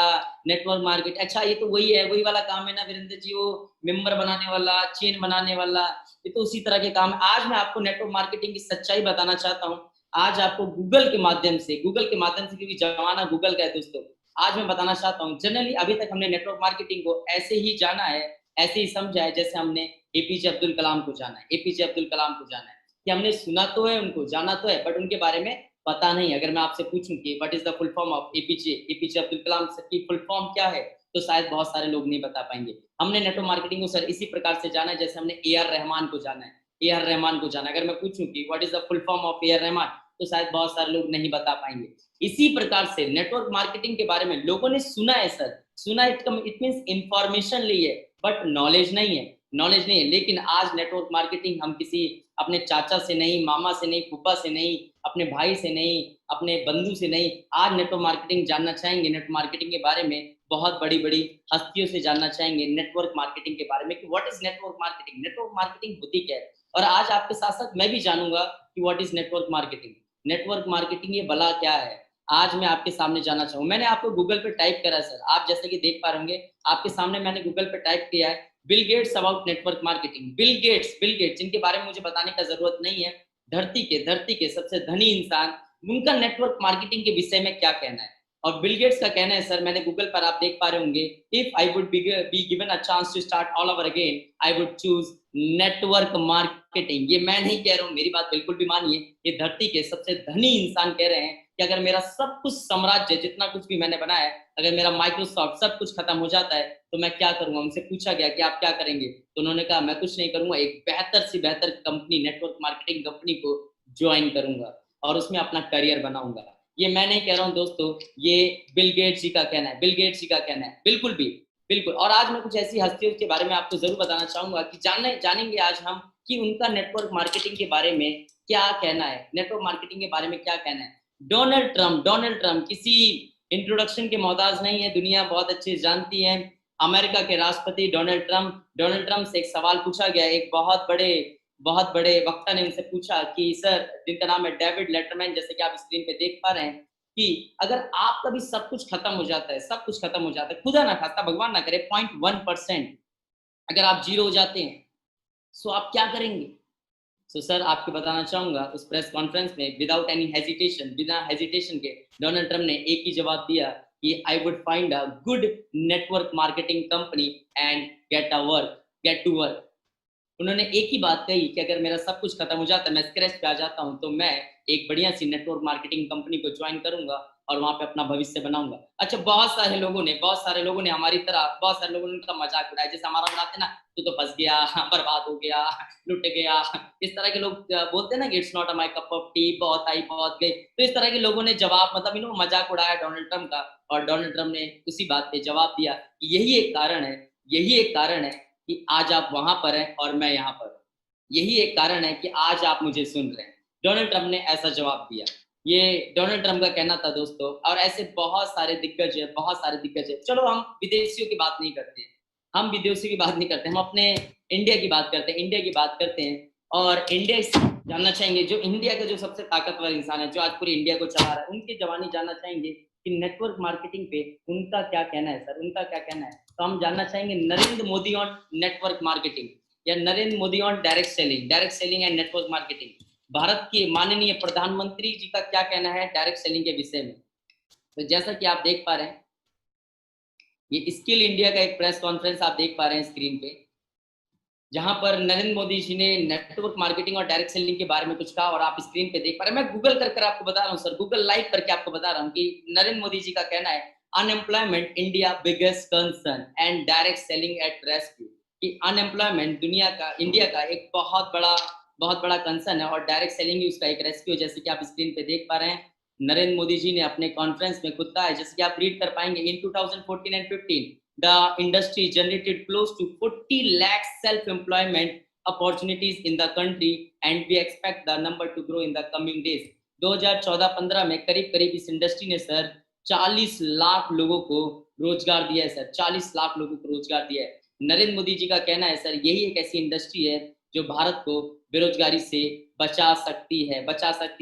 नेटवर्क मार्केट, अच्छा ये तो वही है, वही वाला काम है ना वीरेंद्र जी, वो मेंबर बनाने वाला, चेन बनाने वाला, ये तो उसी तरह के काम है। आज मैं आपको नेटवर्क मार्केटिंग की सच्चाई बताना चाहता हूँ। आज आपको गूगल के माध्यम से, क्योंकि जमाना गूगल का है दोस्तों, आज मैं बताना चाहता हूँ। जनरली अभी तक हमने नेटवर्क मार्केटिंग को ऐसे ही जाना है, ऐसे ही समझा है जैसे हमने एपीजे अब्दुल कलाम को जाना है, एपीजे अब्दुल कलाम को जाना है, कि हमने सुना तो है, उनको जाना तो है, बट उनके बारे में पता नहीं। अगर मैं आपसे पूछूं कि what is the full form of APJ Abdul Kalam sir की फुल फॉर्म क्या है, तो शायद बहुत सारे लोग नहीं बता पाएंगे। हमने नेटवर्क मार्केटिंग को सर इसी प्रकार से जाना है जैसे हमने ए आर रहमान को जाना है, ए आर रहमान को जाना। अगर मैं पूछूं कि what is the full form of A R Rahman, तो शायद बहुत सारे लोग नहीं बता पाएंगे। इसी प्रकार से नेटवर्क मार्केटिंग के बारे में लोगों ने सुना है सर, सुना, इट मींस इंफॉर्मेशन ली है, बट नॉलेज नहीं है, नॉलेज नहीं है। लेकिन आज नेटवर्क मार्केटिंग हम किसी अपने चाचा से नहीं, मामा से नहीं, फूफा से नहीं, अपने भाई से नहीं, अपने बंधु से नहीं, आज नेटवर्क मार्केटिंग जानना चाहेंगे, नेटवर्क मार्केटिंग के बारे में बहुत बड़ी बड़ी हस्तियों से जानना चाहेंगे नेटवर्क मार्केटिंग के बारे में कि what is network marketing, network marketing होती क्या है। और आज आपके साथ साथ मैं भी जानूंगा कि what is network marketing, network marketing ये भला क्या है, आज मैं आपके सामने जानना चाहूँ। मैंने आपको गूगल पे टाइप करा है सर, आप जैसे कि देख पा रहे होंगे आपके सामने मैंने गूगल पे टाइप किया है Bill Gates about network marketing. Bill Gates जिनके बारे में मुझे बताने का जरूरत नहीं है, धरती के सबसे धनी इंसान, उनका नेटवर्क मार्केटिंग के विषय में क्या कहना है। और बिल गेट्स का कहना है सर, मैंने गूगल पर आप देख पा रहे होंगे, if I would be given a chance to start all over again I would choose network marketing. ये मैं नहीं कह रहा हूँ, मेरी बात बिल्कुल भी मानिए, ये धरती के सबसे धनी इंसान कह रहे हैं कि अगर मेरा सब कुछ साम्राज्य, जितना कुछ भी मैंने बनाया है, अगर मेरा माइक्रोसॉफ्ट सब कुछ खत्म हो जाता है तो मैं क्या करूंगा। उनसे पूछा गया कि आप क्या करेंगे, तो उन्होंने कहा मैं कुछ नहीं करूंगा, एक बेहतर से बेहतर कंपनी, नेटवर्क मार्केटिंग कंपनी को ज्वाइन करूंगा और उसमें अपना करियर बनाऊंगा। ये मैं नहीं कह रहा हूँ दोस्तों, ये बिल गेट्स जी का कहना है, बिल गेट्स जी का कहना है, बिल्कुल भी बिल्कुल। और आज मैं कुछ ऐसी हस्तियों के बारे में आपको जरूर बताना चाहूंगा कि जानेंगे आज हम कि उनका नेटवर्क मार्केटिंग के बारे में क्या कहना है, नेटवर्क मार्केटिंग के बारे में क्या कहना है। डोनाल्ड ट्रम्प किसी इंट्रोडक्शन के मोहताज नहीं है, दुनिया बहुत अच्छे जानती है। अमेरिका के राष्ट्रपति डोनाल्ड ट्रम्प से एक सवाल पूछा गया, एक बहुत बड़े वक्ता ने उनसे पूछा कि सर, जिनका नाम है डेविड लेटरमैन, जैसे कि आप स्क्रीन पे देख पा रहे हैं, कि अगर आपका भी सब कुछ खत्म हो जाता है, सब कुछ खत्म हो जाता है, खुदा ना खास्ता भगवान ना करे 0.1% अगर आप जीरो हो जाते हैं, सो आप क्या करेंगे। सो सर आपको बताना चाहूंगा उस प्रेस कॉन्फ्रेंस में विदाउट एनी हेजिटेशन, बिना हेजिटेशन के डोनाल्ड ट्रम्प ने एक ही जवाब दिया कि I would find a good network marketing company and get to work. उन्होंने एक ही बात कही कि अगर मेरा सब कुछ खत्म हो जाता है, मैं स्क्रैच पे आ जाता हूं, तो मैं एक बढ़िया सी नेटवर्क मार्केटिंग कंपनी को ज्वाइन करूंगा और वहां पे अपना भविष्य बनाऊंगा। अच्छा, बहुत सारे लोगों ने हमारी तरह बहुत सारे लोगों ने उनका मजाक उड़ाया, जैसे हमारा उड़ाते ना, तू तो फंस गया, बर्बाद हो गया, लुट गया। इस तरह के लोग बोलते हैं ना कि it's not my cup of T, बहुत आई बहुत गई। तो इस तरह के लोगों ने जवाब मतलब मजाक उड़ाया डोनाल्ड ट्रम्प का, और डोनाल्ड ट्रम्प ने उसी बात पे जवाब दिया कि यही एक कारण है कि आज आप वहां पर हैं और मैं यहाँ पर हूँ। यही एक कारण है कि आज आप मुझे सुन रहे हैं। डोनाल्ड ट्रम्प ने ऐसा जवाब दिया। ये डोनाल्ड ट्रम्प का कहना था दोस्तों, और ऐसे बहुत सारे दिग्गज है, बहुत सारे दिग्गज है। चलो हम विदेशियों की बात नहीं करते हैं, हम विदेशियों की बात नहीं करते, हम अपने इंडिया की बात करते हैं, इंडिया की बात करते हैं। और इंडिया जानना चाहेंगे, जो इंडिया का जो सबसे ताकतवर इंसान है, जो आज पूरी इंडिया को चला रहा है, उनकी जवानी जानना चाहेंगे कि नेटवर्क मार्केटिंग पे उनका क्या कहना है सर, उनका क्या कहना है। तो हम जानना चाहेंगे Narendra Modi on network marketing, या Narendra Modi on direct selling and network marketing. Bharat के माननीय प्रधानमंत्री जी का क्या कहना है डायरेक्ट सेलिंग के विषय में। तो जैसा कि आप देख पा रहे हैं, ये स्किल इंडिया का एक प्रेस कॉन्फ्रेंस आप देख पा रहे हैं स्क्रीन पे, जहां पर नरेंद्र मोदी जी ने नेटवर्क मार्केटिंग और डायरेक्ट सेलिंग के बारे में कुछ कहा, और आप स्क्रीन पे देख पा रहे हैं। मैं गूगल कर आपको बता रहा हूं सर, गूगल लाइव करके आपको बता रहा हूं कि नरेंद्र मोदी जी का कहना है unemployment India biggest concern and direct selling at rescue, कि अनएम्प्लॉयमेंट इंडिया का एक बहुत बड़ा कंसर्न है, और डायरेक्ट सेलिंग ही उसका एक रेस्क्यू। जैसे कि आप स्क्रीन पे देख पा रहे हैं, नरेंद्र मोदी जी ने अपने कॉन्फ्रेंस में खुद कहा है, जैसे कि आप रीड कर पाएंगे, इन 2014 and 15 the industry generated close to 40 lakh self-employment opportunities in the country and we expect the number to grow in the coming days। 2014-15 में करीब इस इंडस्ट्री ने सर 40 लाख लोगों को रोजगार दिया है सर, 40 लाख लोगों को रोजगार दिया है। नरेंद्र मोदी जी का कहना है सर, यही एक ऐसी इंडस्ट्री है जो भारत को बेरोजगारी से बचा सकती है।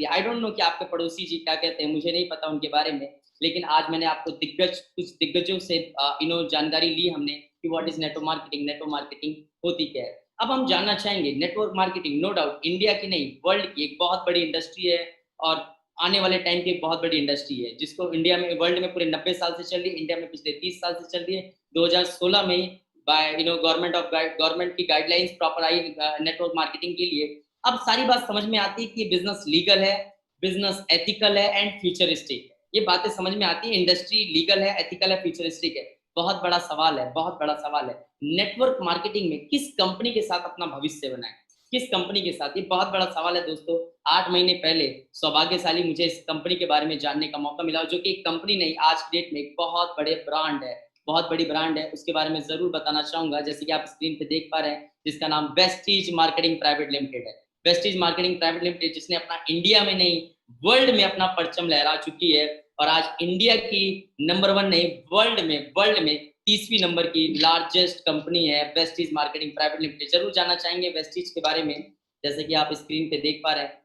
आई डोंट नो कि आपके पड़ोसी जी क्या कहते हैं, मुझे नहीं पता उनके बारे में, लेकिन आज मैंने आपको कुछ दिग्गजों से जानकारी ली हमने कि व्हाट इज नेटवर्क मार्केटिंग होती क्या है। अब हम जानना चाहेंगे network marketing, no doubt India की नहीं वर्ल्ड की एक बहुत बड़ी इंडस्ट्री है, और आने वाले टाइम की एक बहुत बड़ी इंडस्ट्री है, जिसको इंडिया में वर्ल्ड में पूरे 90 साल से चल रही है, इंडिया में पिछले 30 साल से चल रही है। 2016 में बाय गवर्नमेंट की guidelines proper I network marketing के लिए। अब सारी बात समझ में आती है कि बिजनेस लीगल है, बिजनेस एथिकल है एंड फ्यूचरिस्टिक है। ये बातें समझ में आती है, इंडस्ट्री लीगल है, एथिकल है, फ्यूचरिस्टिक है। बहुत बड़ा सवाल है नेटवर्क मार्केटिंग में किस कंपनी के साथ अपना भविष्य बनाए, किस कंपनी के साथ, ये बहुत बड़ा सवाल है दोस्तों। 8 महीने पहले सौभाग्यशाली मुझे इस कंपनी के बारे में जानने का मौका मिला, जो कि एक कंपनी नहीं, आज की डेट में एक बहुत बड़े ब्रांड है, बहुत बड़ी ब्रांड है, उसके बारे में जरूर बताना चाहूंगा। जैसे कि आप स्क्रीन पे देख पा रहे हैं, जिसका नाम वेस्टीज मार्केटिंग प्राइवेट लिमिटेड है। वेस्टीज मार्केटिंग प्राइवेट लिमिटेड, जिसने अपना इंडिया में नहीं वर्ल्ड में अपना परचम लहरा चुकी है, और आज इंडिया की नंबर 1 नहीं वर्ल्ड में 30वीं नंबर की लार्जेस्ट कंपनी है वेस्टीज मार्केटिंग प्राइवेट लिमिटेड। जरूर जानना चाहेंगे वेस्टीज के बारे में। जैसे कि आप स्क्रीन पे देख पा रहे हैं,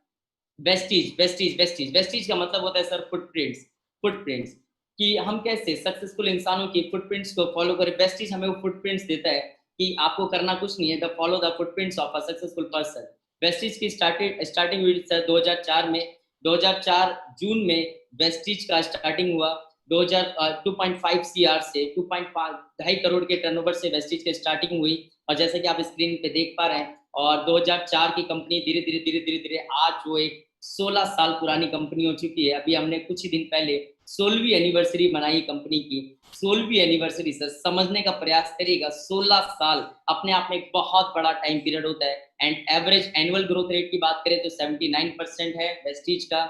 वेस्टीज का मतलब होता है सर फुटप्रिंट्स, कि हम कैसे सक्सेसफुल इंसानों की फुटप्रिंट्स को फॉलो करें। वेस्टीज हमें वो फुटप्रिंट्स देता है कि आपको करना कुछ नहीं है, the follow the footprints of a successful person. Vestige की स्टार्टिंग हुई सर 2004 में, 2004 जून में वेस्टीज का स्टार्टिंग हुआ। 2.5 CR से 2.5 करोड़ के टर्नओवर से वेस्टीज की स्टार्टिंग हुई। और जैसे कि आप स्क्रीन पे देख पा रहे हैं, और 2004 की कंपनी धीरे धीरे आज वो एक 16 साल पुरानी कंपनी हो चुकी है। अभी हमने कुछ ही दिन पहले 16वीं एनिवर्सरी मनाई कंपनी की। 16वीं एनिवर्सरी सर, समझने का प्रयास करिएगा, 16 साल अपने आप में एक बहुत बड़ा टाइम पीरियड होता है। And average annual growth rate की बात करें तो 79% है वेस्टीज का।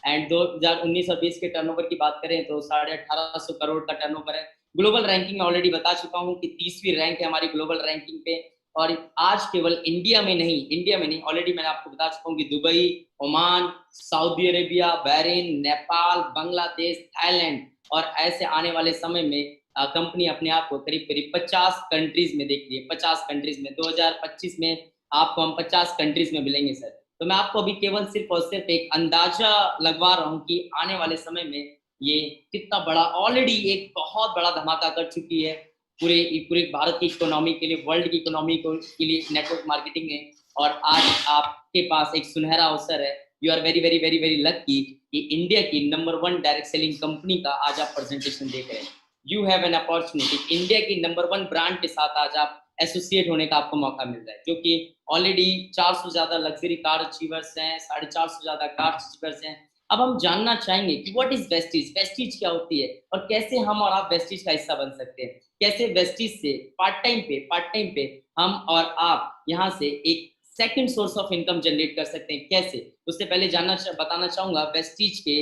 एंड 2019 और 20 के टर्नओवर की बात करें तो 1850 करोड़ का टर्नओवर है। ग्लोबल रैंकिंग में ऑलरेडी बता चुका हूं कि 30वीं रैंक है हमारी ग्लोबल रैंकिंग पे। और आज केवल इंडिया में नहीं ऑलरेडी मैंने आपको बता चुका हूँ कि Dubai, Oman, Saudi Arabia, Bahrain, Nepal, Bangladesh, Thailand, और ऐसे आने वाले समय में कंपनी अपने आप को करीब 50 कंट्रीज में देख रही है। 50 कंट्रीज में 2025 में आपको हम 50 कंट्रीज में मिलेंगे सर। तो मैं आपको अभी केवल सिर्फ और सिर्फ एक अंदाजा लगवा रहा हूँ कि आने वाले समय में ये कितना बड़ा, ऑलरेडी एक बहुत बड़ा धमाका कर चुकी है। पूरे पूरे भारत की इकोनॉमी के लिए, वर्ल्ड की इकोनॉमी के लिए नेटवर्क मार्केटिंग है। और आज आपके पास एक सुनहरा अवसर है। You are very very very very lucky कि इंडिया की नंबर 1 डायरेक्ट सेलिंग कंपनी का आज आप प्रेजेंटेशन देख रहे हैं। You have an opportunity, India की नंबर 1 ब्रांड के साथ आज आप एसोसिएट होने का आपको मौका मिल रहा है, जो कि ऑलरेडी 400 ज्यादा लग्जरी कार अचीवर्स हैं, 450 ज्यादा कार अचीवर्स हैं। अब हम जानना चाहेंगे कि व्हाट इज वेस्टीज, वेस्टीज क्या होती है और कैसे हम और आप वेस्टीज का हिस्सा बन सकते हैं, कैसे वेस्टीज से पार्ट टाइम पे हम और आप यहाँ से एक second source of income generate कर सकते हैं, कैसे। उससे पहले बताना चाहूंगा वेस्टीज के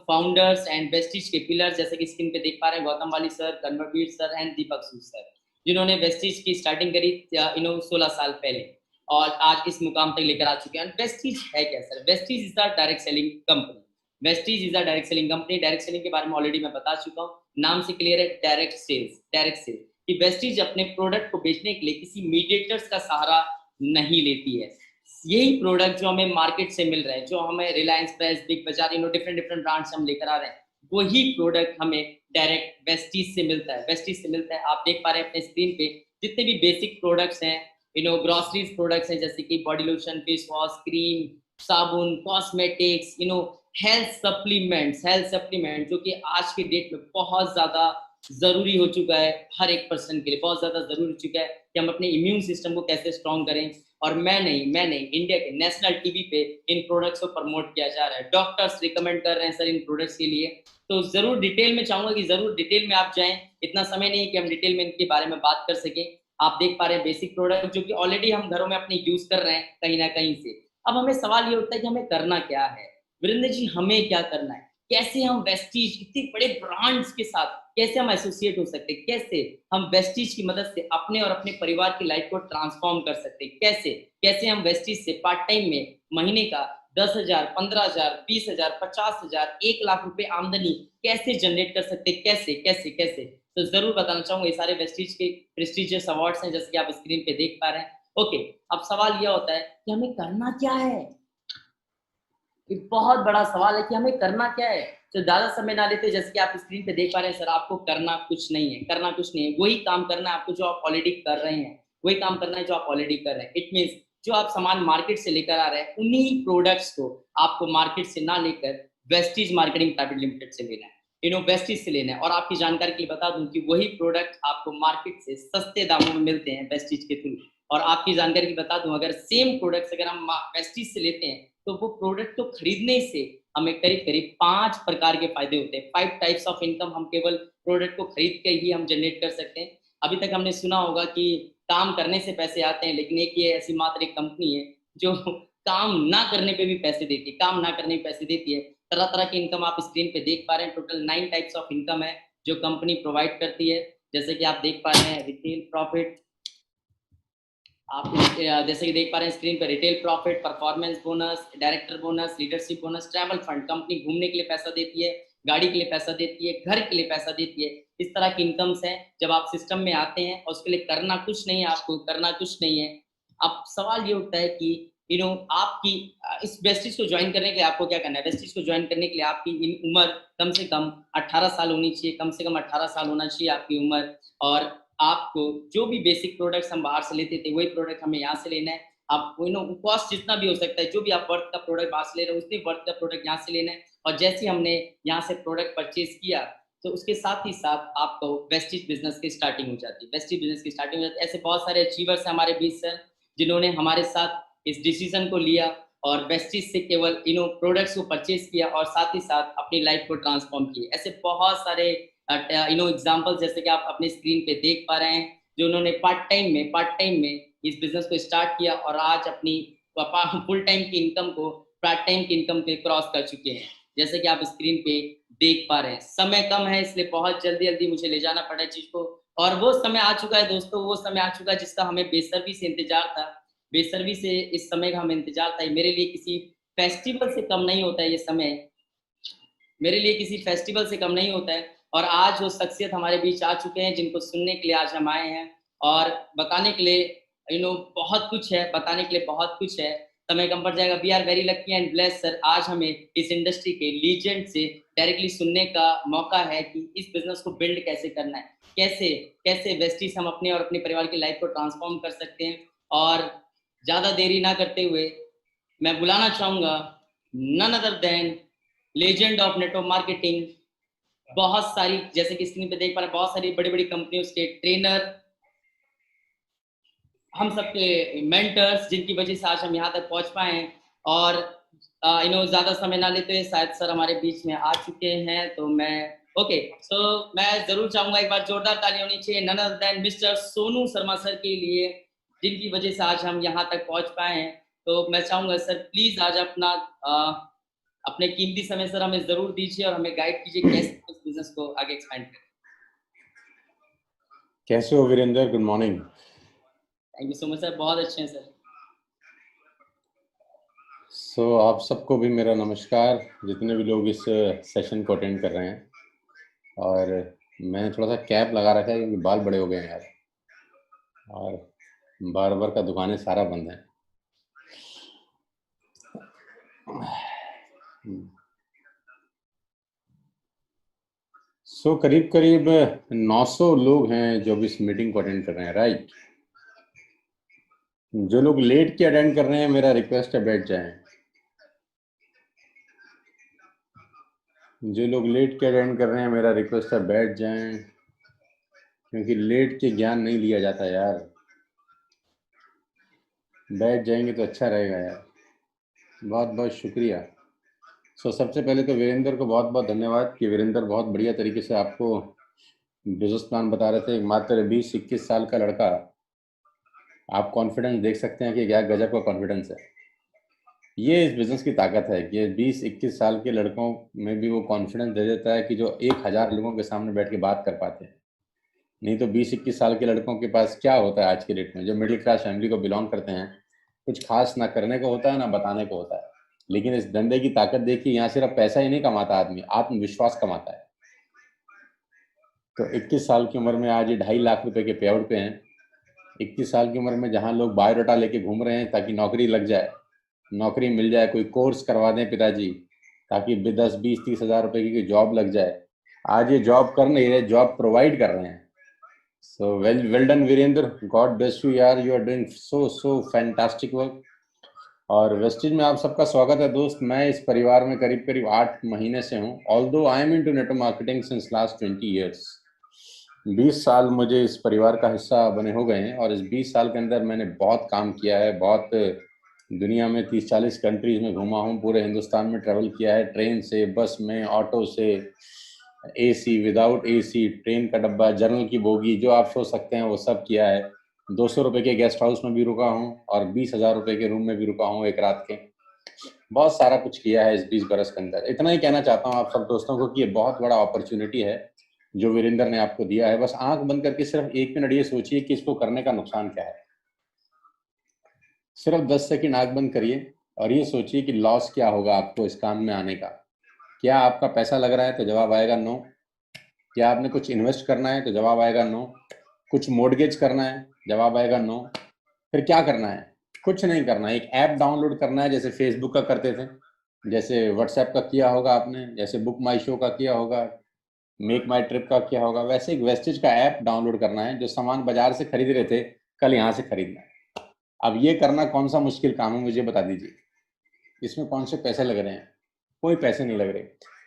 फाउंडर्स एंड वेस्टीज के पिलर्स, जैसे कि स्क्रीन पे देख पा रहे हैं Gautam Wali sir, Kanwarvir sir and Deepak Sood sir, जिन्होंने वेस्टीज की स्टार्टिंग करी 16 साल पहले और आज इस मुकाम तक लेकर आ चुके हैं। वेस्टीज है क्या sir? Vestige is the direct selling company. Vestige is the direct selling company. Direct selling के बारे में ऑलरेडी मैं बता चुका हूँ, नाम से क्लियर है, डायरेक्ट सेल्स। डायरेक्ट सेल कि वेस्टीज अपने प्रोडक्ट को बेचने के लिए किसी मीडिएटर्स का सहारा नहीं लेती है। यही प्रोडक्ट जो हमें मार्केट से मिल रहा है, जो हमें रिलायंस फ्रेश, बिग बाजार, डिफरेंट ब्रांड्स हम लेकर आ रहे हैं, वही प्रोडक्ट हमें डायरेक्ट वेस्टीज से मिलता है। वेस्टीज से मिलता है। आप देख पा रहे हैं अपने स्क्रीन पे जितने भी बेसिक प्रोडक्ट्स हैं, ग्रोसरीज प्रोडक्ट्स हैं, जैसे कि body lotion, face wash, cream, साबुन, कॉस्मेटिक्स, हेल्थ सप्लीमेंट, जो कि आज के डेट में बहुत ज्यादा जरूरी हो चुका है, हर एक पर्सन के लिए बहुत ज्यादा जरूरी हो चुका है कि हम अपने इम्यून सिस्टम को कैसे स्ट्रॉन्ग करें। और मैं नहीं, इंडिया के नेशनल टीवी पे इन प्रोडक्ट्स को प्रमोट किया जा रहा है, डॉक्टर्स रिकमेंड कर रहे हैं सर इन प्रोडक्ट्स के लिए। तो जरूर डिटेल में चाहूंगा कि जरूर डिटेल में आप जाएं, इतना समय नहीं है कि हम डिटेल में इनके बारे में बात कर सकें। आप देख पा रहे हैं बेसिक प्रोडक्ट जो कि ऑलरेडी हम घरों में अपने यूज कर रहे हैं कहीं ना कहीं से। अब हमें सवाल ये उठता है कि हमें करना क्या है, वीरेंद्र जी, हमें क्या करना है, कैसे हम वेस्टीज इतने बड़े ब्रांड्स के साथ कैसे हम एसोसिएट हो सकते हैं, कैसे हम वेस्टीज की मदद से अपने और अपने परिवार की लाइफ को ट्रांसफॉर्म कर सकते हैं, कैसे हम वेस्टीज से पार्ट टाइम में महीने का 10,000, 15,000, 20,000, 50,000, 1 लाख रुपए आमदनी कैसे जनरेट कर सकते हैं, कैसे। तो जरूर बताना चाहूंगा, ये सारे वेस्टीज के प्रेस्टिजियस अवार्ड्स हैं, जैसे कि आप स्क्रीन पे देख पा रहे हैं। ओके, अब सवाल यह होता है कि हमें करना क्या है। एक बहुत बड़ा सवाल है कि हमें करना क्या है। तो ज्यादा समय ना लेते, जैसे कि आप स्क्रीन पे देख पा रहे हैं सर, आपको करना कुछ नहीं है, वही काम करना है आपको जो आप ऑलरेडी कर रहे हैं, वही काम करना है जो आप ऑलरेडी कर रहे हैं। इट मीन्स जो आप सामान मार्केट से लेकर आ रहे हैं, उन्हीं प्रोडक्ट्स को आपको मार्केट से ना लेकर वेस्टीज मार्केटिंग प्राइवेट लिमिटेड से लेना है, वेस्टीज से लेना है। और आपकी जानकारी के लिए बता दूं कि वही प्रोडक्ट आपको मार्केट से सस्ते दामों में मिलते हैं वेस्टीज के थ्रू। और आपकी जानकारी की बता दूं, अगर सेम प्रोडक्ट्स अगर हम वेस्टीज से लेते हैं तो वो प्रोडक्ट को खरीदने से हमें करीब करीब 5 प्रकार के फायदे होते हैं। 5 टाइप्स ऑफ इनकम हम केवल प्रोडक्ट को खरीद के ही हम जनरेट कर सकते हैं। अभी तक हमने सुना होगा कि काम करने से पैसे आते हैं, लेकिन एक ये ऐसी मात्र एक कंपनी है जो काम ना करने पे भी पैसे देती है, काम ना करने पे पैसे देती है। तरह तरह की इनकम आप स्क्रीन पे देख पा रहे हैं। टोटल 9 टाइप्स ऑफ इनकम है जो कंपनी प्रोवाइड करती है। जैसे कि आप देख पा रहे हैं रिटेल प्रॉफिट, आप जैसे कि देख पा रहे हैं स्क्रीन पर, retail profit, performance bonus, director bonus, leadership bonus, travel fund, company घूमने के लिए पैसा देती है, गाड़ी के लिए पैसा देती है, घर के लिए पैसा देती है। इस तरह की इनकम्स हैं। जब आप सिस्टम में आते हैं और उसके लिए करना कुछ नहीं है, आपको करना कुछ नहीं है। अब सवाल ये उठता है कि आपकी इस वेस्टीज को ज्वाइन करने के लिए आपको क्या करना है। वेस्टीज को ज्वाइन करने के लिए आपकी उम्र कम से कम 18 साल होनी चाहिए, कम से कम 18 साल होना चाहिए आपकी उम्र। और आपको जो भी बेसिक प्रोडक्ट्स हम बाहर से लेते थे, वही प्रोडक्ट हमें यहाँ से लेना है। आप कॉस्ट जितना भी हो सकता है, जो भी आप वर्थ का प्रोडक्ट बाहर से ले रहे हो, उतनी वर्थ का प्रोडक्ट यहाँ से लेना है। और जैसे हमने यहाँ से प्रोडक्ट परचेज किया, तो उसके साथ ही साथ आपको वेस्टीज बिजनेस की स्टार्टिंग हो जाती है। वेस्टीज बिजनेस की स्टार्टिंग हो जाती है। ऐसे बहुत सारे अचीवर्स हैं हमारे बीच सर, जिन्होंने हमारे साथ इस डिसीजन को लिया और वेस्टीज से केवल प्रोडक्ट्स को परचेज किया और साथ ही साथ अपनी लाइफ को ट्रांसफॉर्म किए। ऐसे बहुत सारे एग्जाम्पल जैसे कि आप अपनी स्क्रीन पे देख पा रहे हैं, जो उन्होंने पार्ट टाइम में इस बिजनेस को स्टार्ट किया और आज अपनी फुल टाइम की इनकम को पार्ट टाइम की इनकम के क्रॉस कर चुके हैं। जैसे कि आप स्क्रीन पे देख पा रहे हैं। समय कम है, इसलिए बहुत जल्दी मुझे ले जाना पड़ा चीज को। और वो समय आ चुका है दोस्तों, वो समय आ चुका है जिसका हमें बेसब्री से इंतजार था। बेसब्री से इस समय का हमें इंतजार था। मेरे लिए किसी फेस्टिवल से कम नहीं होता है ये समय, मेरे लिए किसी फेस्टिवल से कम नहीं होता है। और आज वो शख्सियत हमारे बीच आ चुके हैं जिनको सुनने के लिए आज हम आए हैं और बताने के लिए बहुत कुछ है, बताने के लिए बहुत कुछ है। समय कम पड़ जाएगा। We are very lucky and blessed sir, आज हमें इस इंडस्ट्री के लीजेंड से डायरेक्टली सुनने का मौका है कि इस बिजनेस को बिल्ड कैसे करना है, कैसे कैसे वेस्टीज हम अपने और अपने परिवार की लाइफ को ट्रांसफॉर्म कर सकते हैं। और ज्यादा देरी ना करते हुए मैं बुलाना चाहूंगा none other than legend of network marketing. बहुत सारी, जैसे कि स्क्रीन पे देख पा रहे हैं, बहुत सारी बड़ी बड़ी कंपनियों के ट्रेनर, हम सबके मेंटर्स, जिनकी वजह से आज हम यहाँ तक पहुंच पाए हैं। और ज्यादा समय ना लेते हुए शायद सर हमारे बीच में आ चुके हैं, तो मैं मैं जरूर चाहूंगा एक बार जोरदार ताली होनी चाहिए none other than mister Sonu Sharma sir के लिए, जिनकी वजह से आज हम यहाँ तक पहुंच पाए हैं। तो मैं चाहूंगा सर प्लीज आज अपने कीमती समय सर हमें जरूर दीजिए और हमें गाइड कीजिए कैसे इस बिजनेस को आगे एक्सपेंड करें। कैसे हो Virendra? Good morning. Thank you so much sir, बहुत अच्छे हैं सर। आप सबको भी मेरा नमस्कार, जितने भी लोग इस सेशन को अटेंड कर रहे हैं। और मैंने थोड़ा सा कैप लगा रखा है क्योंकि बाल बड़े हो गए हैं यार, और बार्बर का दुकानें सारा बंद है। करीब करीब 900 लोग हैं जो भी इस मीटिंग को अटेंड कर रहे हैं, राइट। जो लोग लेट के अटेंड कर रहे हैं, मेरा रिक्वेस्ट है बैठ जाएं। जो लोग लेट के अटेंड कर रहे हैं, मेरा रिक्वेस्ट है बैठ जाएं, क्योंकि लेट के ज्ञान नहीं लिया जाता यार। बैठ जाएंगे तो अच्छा रहेगा यार। बहुत बहुत शुक्रिया। सबसे पहले तो वीरेंद्र को बहुत बहुत धन्यवाद कि वीरेंद्र बहुत बढ़िया तरीके से आपको बिजनेस प्लान बता रहे थे। मात्र 20-21 साल का लड़का, आप कॉन्फिडेंस देख सकते हैं कि क्या गजब का कॉन्फिडेंस है। ये इस बिजनेस की ताकत है कि 20-21 साल के लड़कों में भी वो कॉन्फिडेंस दे देता है कि जो 1000 लोगों के सामने बैठ के बात कर पाते हैं। नहीं तो 20-21 साल के लड़कों के पास क्या होता है आज के डेट में, जो मिडिल क्लास फैमिली को बिलोंग करते हैं, कुछ खास ना करने को होता है ना बताने को होता है। लेकिन इस धंधे की ताकत देखिए, यहाँ सिर्फ पैसा ही नहीं कमाता आदमी, आत्मविश्वास कमाता है। तो 21 साल की उम्र में आज ये 2.5 लाख रुपए के पे आउट पे हैं। 21 साल की उम्र में जहाँ लोग बायोडाटा लेके घूम रहे हैं ताकि नौकरी लग जाए, नौकरी मिल जाए, कोई कोर्स करवा दें पिताजी ताकि 10-20-30 हज़ार रुपए की जॉब लग जाए, आज ये जॉब कर नहीं रहे, जॉब प्रोवाइड कर रहे हैं। So well done Virendra, God bless you यार, you are doing so fantastic work। और वेस्टेज में आप सबका स्वागत है दोस्त। मैं इस परिवार में करीब करीब 8 महीने से हूँ। Although I am into network marketing since last 20 years, 20 साल मुझे इस परिवार का हिस्सा बने हो गए हैं। और इस 20 साल के अंदर मैंने बहुत काम किया है, बहुत दुनिया में 30-40 कंट्रीज में घूमा हूँ, पूरे हिंदुस्तान में ट्रेवल किया है, ट्रेन से, बस में, ऑटो से, एसी, विदाउट एसी, ट्रेन का डब्बा, जनरल की बोगी, जो आप सोच सकते हैं वो सब किया है। 200 रुपए के गेस्ट हाउस में भी रुका हूँ और 20,000 रुपए के रूम में भी रुका हूँ एक रात के। बहुत सारा कुछ किया है इस 20 बरस के अंदर। इतना ही कहना चाहता हूँ आप सब दोस्तों को कि ये बहुत बड़ा अपॉर्चुनिटी है जो वीरेंद्र ने आपको दिया है। बस आंख बंद करके सिर्फ 1 मिनट ये सोचिए कि इसको करने का नुकसान क्या है। सिर्फ 10 सेकंड आंख बंद करिए और ये सोचिए कि लॉस क्या होगा आपको इस काम में आने का। क्या आपका पैसा लग रहा है? तो जवाब आएगा नो। क्या आपने कुछ इन्वेस्ट करना है? तो जवाब आएगा नो। कुछ मॉर्गेज करना है? जवाब आएगा नो। फिर क्या करना है? कुछ नहीं करना है। एक ऐप डाउनलोड करना है, जैसे फेसबुक का करते थे, जैसे व्हाट्सएप का किया होगा आपने, जैसे बुक माई शो का किया होगा, मेक माई ट्रिप का किया होगा। वैसे एक वेस्टेज का ऐप डाउनलोड करना है। जो सामान बाजार से खरीद रहे थे, कल यहाँ से खरीदना है। अब ये करना कौन सा मुश्किल काम है, मुझे बता दीजिए। इसमें कौन से पैसे लग रहे हैं? कोई पैसे नहीं लग रहे।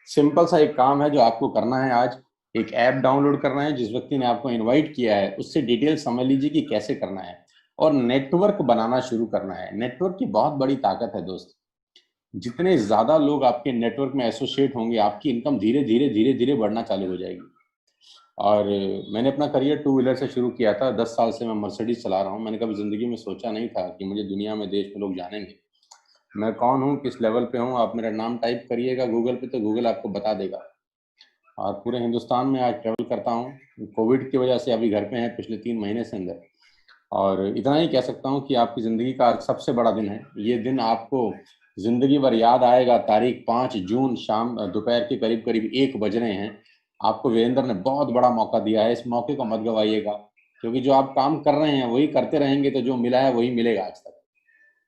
सिंपल सा एक काम है जो आपको करना है आज। एक ऐप डाउनलोड करना है, जिस व्यक्ति ने आपको इनवाइट किया है उससे डिटेल समझ लीजिए कि कैसे करना है, और नेटवर्क बनाना शुरू करना है। नेटवर्क की बहुत बड़ी ताकत है दोस्त। जितने ज्यादा लोग आपके नेटवर्क में एसोसिएट होंगे, आपकी इनकम धीरे धीरे धीरे धीरे बढ़ना चालू हो जाएगी। और मैंने अपना करियर 2 व्हीलर से शुरू किया था। 10 साल से मैं मर्सिडीज चला रहा हूँ। मैंने कभी जिंदगी में सोचा नहीं था कि मुझे दुनिया में, देश में लोग जानेंगे। मैं कौन हूँ, किस लेवल पे हूँ, आप मेरा नाम टाइप करिएगा गूगल पे तो गूगल आपको बता देगा। और पूरे हिंदुस्तान में आज ट्रेवल करता हूँ। कोविड की वजह से अभी घर पे हैं पिछले 3 महीने से अंदर। और इतना ही कह सकता हूँ कि आपकी ज़िंदगी का सबसे बड़ा दिन है। ये दिन आपको ज़िंदगी भर याद आएगा। तारीख 5 जून, शाम दोपहर के करीब करीब 1 बज रहे हैं। आपको वीरेंद्र ने बहुत बड़ा मौका दिया है। इस मौके को मत गवाइएगा, क्योंकि जो आप काम कर रहे हैं वही करते रहेंगे तो जो मिला है वही मिलेगा आज तक।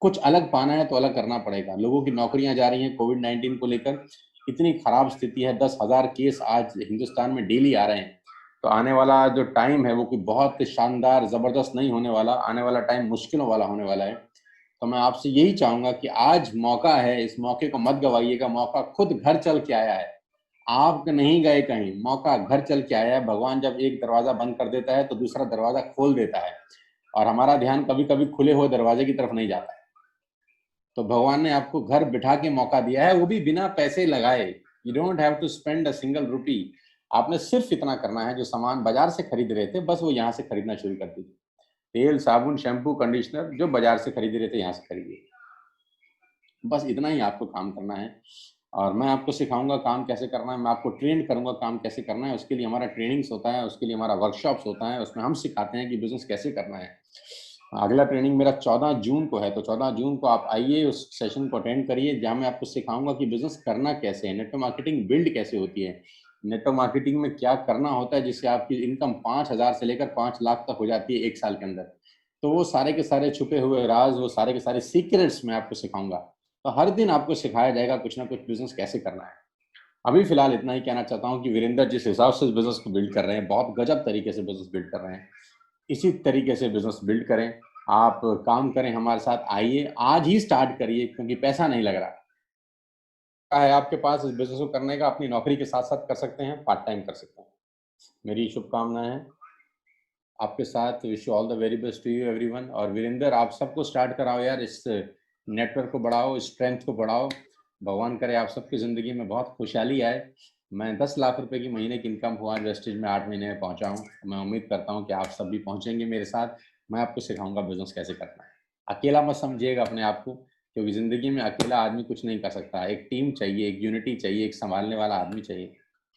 कुछ अलग पाना है तो अलग करना पड़ेगा। लोगों की नौकरियां जा रही हैं कोविड-19 को लेकर, इतनी खराब स्थिति है, 10,000 केस आज हिंदुस्तान में डेली आ रहे हैं। तो आने वाला जो टाइम है वो कोई बहुत शानदार जबरदस्त नहीं होने वाला, आने वाला टाइम मुश्किलों वाला होने वाला है। तो मैं आपसे यही चाहूंगा कि आज मौका है, इस मौके को मत गवाइएगा। मौका खुद घर चल के आया है, आप नहीं गए कहीं, मौका घर चल के आया है। भगवान जब एक दरवाजा बंद कर देता है तो दूसरा दरवाजा खोल देता है, और हमारा ध्यान कभी कभी खुले हुए दरवाजे की तरफ नहीं जाता है। तो भगवान ने आपको घर बिठा के मौका दिया है, वो भी बिना पैसे लगाए। You don't have to spend a single rupee. आपने सिर्फ इतना करना है, जो सामान बाजार से खरीद रहे थे बस वो यहाँ से खरीदना शुरू कर दीजिए। तेल, साबुन, शैम्पू, कंडीशनर जो बाजार से खरीद रहे थे यहाँ से खरीदिए। बस इतना ही आपको काम करना है, और मैं आपको सिखाऊंगा काम कैसे करना है, मैं आपको ट्रेन करूंगा काम कैसे करना है। उसके लिए हमारा ट्रेनिंग्स होता है, उसके लिए हमारा वर्कशॉप्स होता है, उसमें हम सिखाते हैं कि बिजनेस कैसे करना है। अगला ट्रेनिंग मेरा 14 जून को है, तो 14 जून को आप आइए, उस सेशन को अटेंड करिए, जहां मैं आपको सिखाऊंगा कि बिजनेस करना कैसे है, नेटवर्क मार्केटिंग बिल्ड कैसे होती है, नेटवर्क मार्केटिंग में क्या करना होता है जिससे आपकी इनकम 5,000 से लेकर 5 लाख तक हो जाती है एक साल के अंदर। तो वो सारे के सारे छुपे हुए राज, वो सारे के सारे सीक्रेट्स मैं आपको सिखाऊंगा। तो हर दिन आपको सिखाया जाएगा कुछ ना कुछ बिजनेस कैसे करना है। अभी फिलहाल इतना ही कहना चाहता हूँ कि वीरेंद्र जिस हिसाब से बिजनेस को बिल्ड कर रहे हैं, बहुत गजब तरीके से बिजनेस बिल्ड कर रहे हैं। इसी तरीके से बिजनेस बिल्ड करें, आप काम करें, हमारे साथ आइए, आज ही स्टार्ट करिए, क्योंकि पैसा नहीं लग रहा है आपके पास इस बिजनेस को करने का। अपनी नौकरी के साथ साथ कर सकते हैं, पार्ट टाइम कर सकते हैं। मेरी शुभकामनाएं हैं आपके साथ। Wish you all the very best to you everyone. और वीरेंद्र, आप सबको स्टार्ट कराओ यार, इस नेटवर्क को बढ़ाओ, स्ट्रेंथ को बढ़ाओ। भगवान करे आप सबकी ज़िंदगी में बहुत खुशहाली आए। मैं 10 लाख रुपए की महीने की इनकम हुआ वेस्टेज में 8 महीने में पहुंचा हूँ। मैं उम्मीद करता हूँ कि आप सब भी पहुंचेंगे मेरे साथ। मैं आपको सिखाऊंगा बिजनेस कैसे करना है। अकेला मत समझिएगा अपने आप को, क्योंकि ज़िंदगी में अकेला आदमी कुछ नहीं कर सकता। एक टीम चाहिए, एक यूनिटी चाहिए, एक संभालने वाला आदमी चाहिए।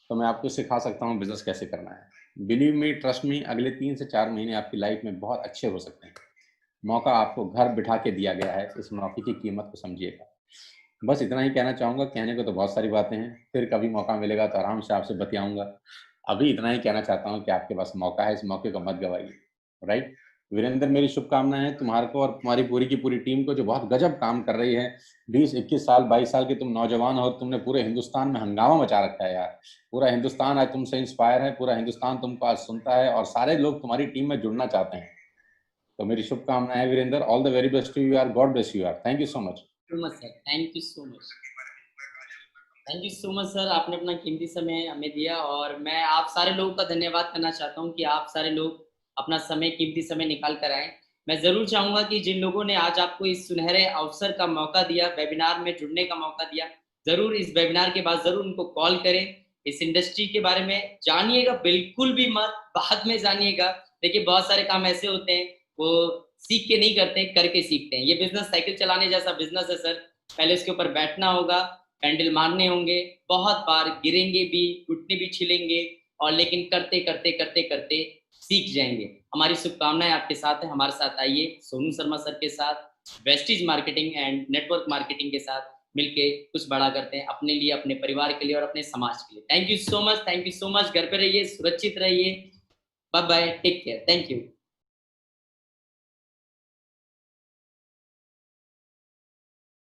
तो मैं आपको सिखा सकता हूँ बिजनेस कैसे करना है। बिलीव मी, ट्रस्ट मी, अगले 3 से 4 महीने आपकी लाइफ में बहुत अच्छे हो सकते हैं। मौका आपको घर बिठा के दिया गया है, इस मौके की कीमत को समझिएगा। बस इतना ही कहना चाहूँगा। कहने को तो बहुत सारी बातें हैं, फिर कभी मौका मिलेगा तो आराम से आपसे बतियाऊँगा। अभी इतना ही कहना चाहता हूँ कि आपके पास मौका है, इस मौके को मत गवाइए। राइट वीरेंद्र, मेरी शुभकामनाएं हैं तुम्हारे को और तुम्हारी पूरी की पूरी टीम को, जो बहुत गजब काम कर रही है। 20-21 साल 22 साल के तुम नौजवान हो और तुमने पूरे हिंदुस्तान में हंगामा मचा रखा है यार। पूरा हिंदुस्तान आज तुमसे इंस्पायर है, पूरा हिंदुस्तान तुमको आज सुनता है, और सारे लोग तुम्हारी टीम में जुड़ना चाहते हैं। तो मेरी शुभकामनाएं हैं Virendra. All the very best to you यार। गॉड ब्लेस यू यार। Thank you so much. Sir, thank you so much. Thank you so much sir, आपने अपना कीमती समय हमें दिया, और मैं आप सारे लोगों का धन्यवाद करना चाहता हूं कि आप सारे लोग अपना समय, कीमती समय निकाल कर आए। मैं ज़रूर चाहूँगा कि जिन लोगों ने आज आपको इस सुनहरे अवसर का मौका दिया, वेबिनार में जुड़ने का मौका दिया, ज़रूर इस वेबिनार के बाद ज़रूर उनको कॉल करें। इस इंडस्ट्री के बारे में जानिएगा, बिल्कुल भी मत बाद में जानिएगा। देखिए, बहुत सारे काम ऐसे होते हैं, वो सीख के नहीं करते, करके सीखते हैं। ये बिजनेस साइकिल चलाने जैसा बिजनेस है सर। पहले इसके ऊपर बैठना होगा, हैंडल मारने होंगे, बहुत बार गिरेंगे भी, घुटने भी छिलेंगे, और लेकिन करते करते करते करते सीख जाएंगे। हमारी शुभकामनाएं आपके साथ है। हमारे साथ आइए, सोनू शर्मा सर के साथ Vestige marketing and network marketing के साथ मिलके कुछ बड़ा करते हैं, अपने लिए, अपने परिवार के लिए और अपने समाज के लिए। Thank you so much, thank you so much. घर पे रहिए, सुरक्षित रहिए। Bye bye, take care, thank you.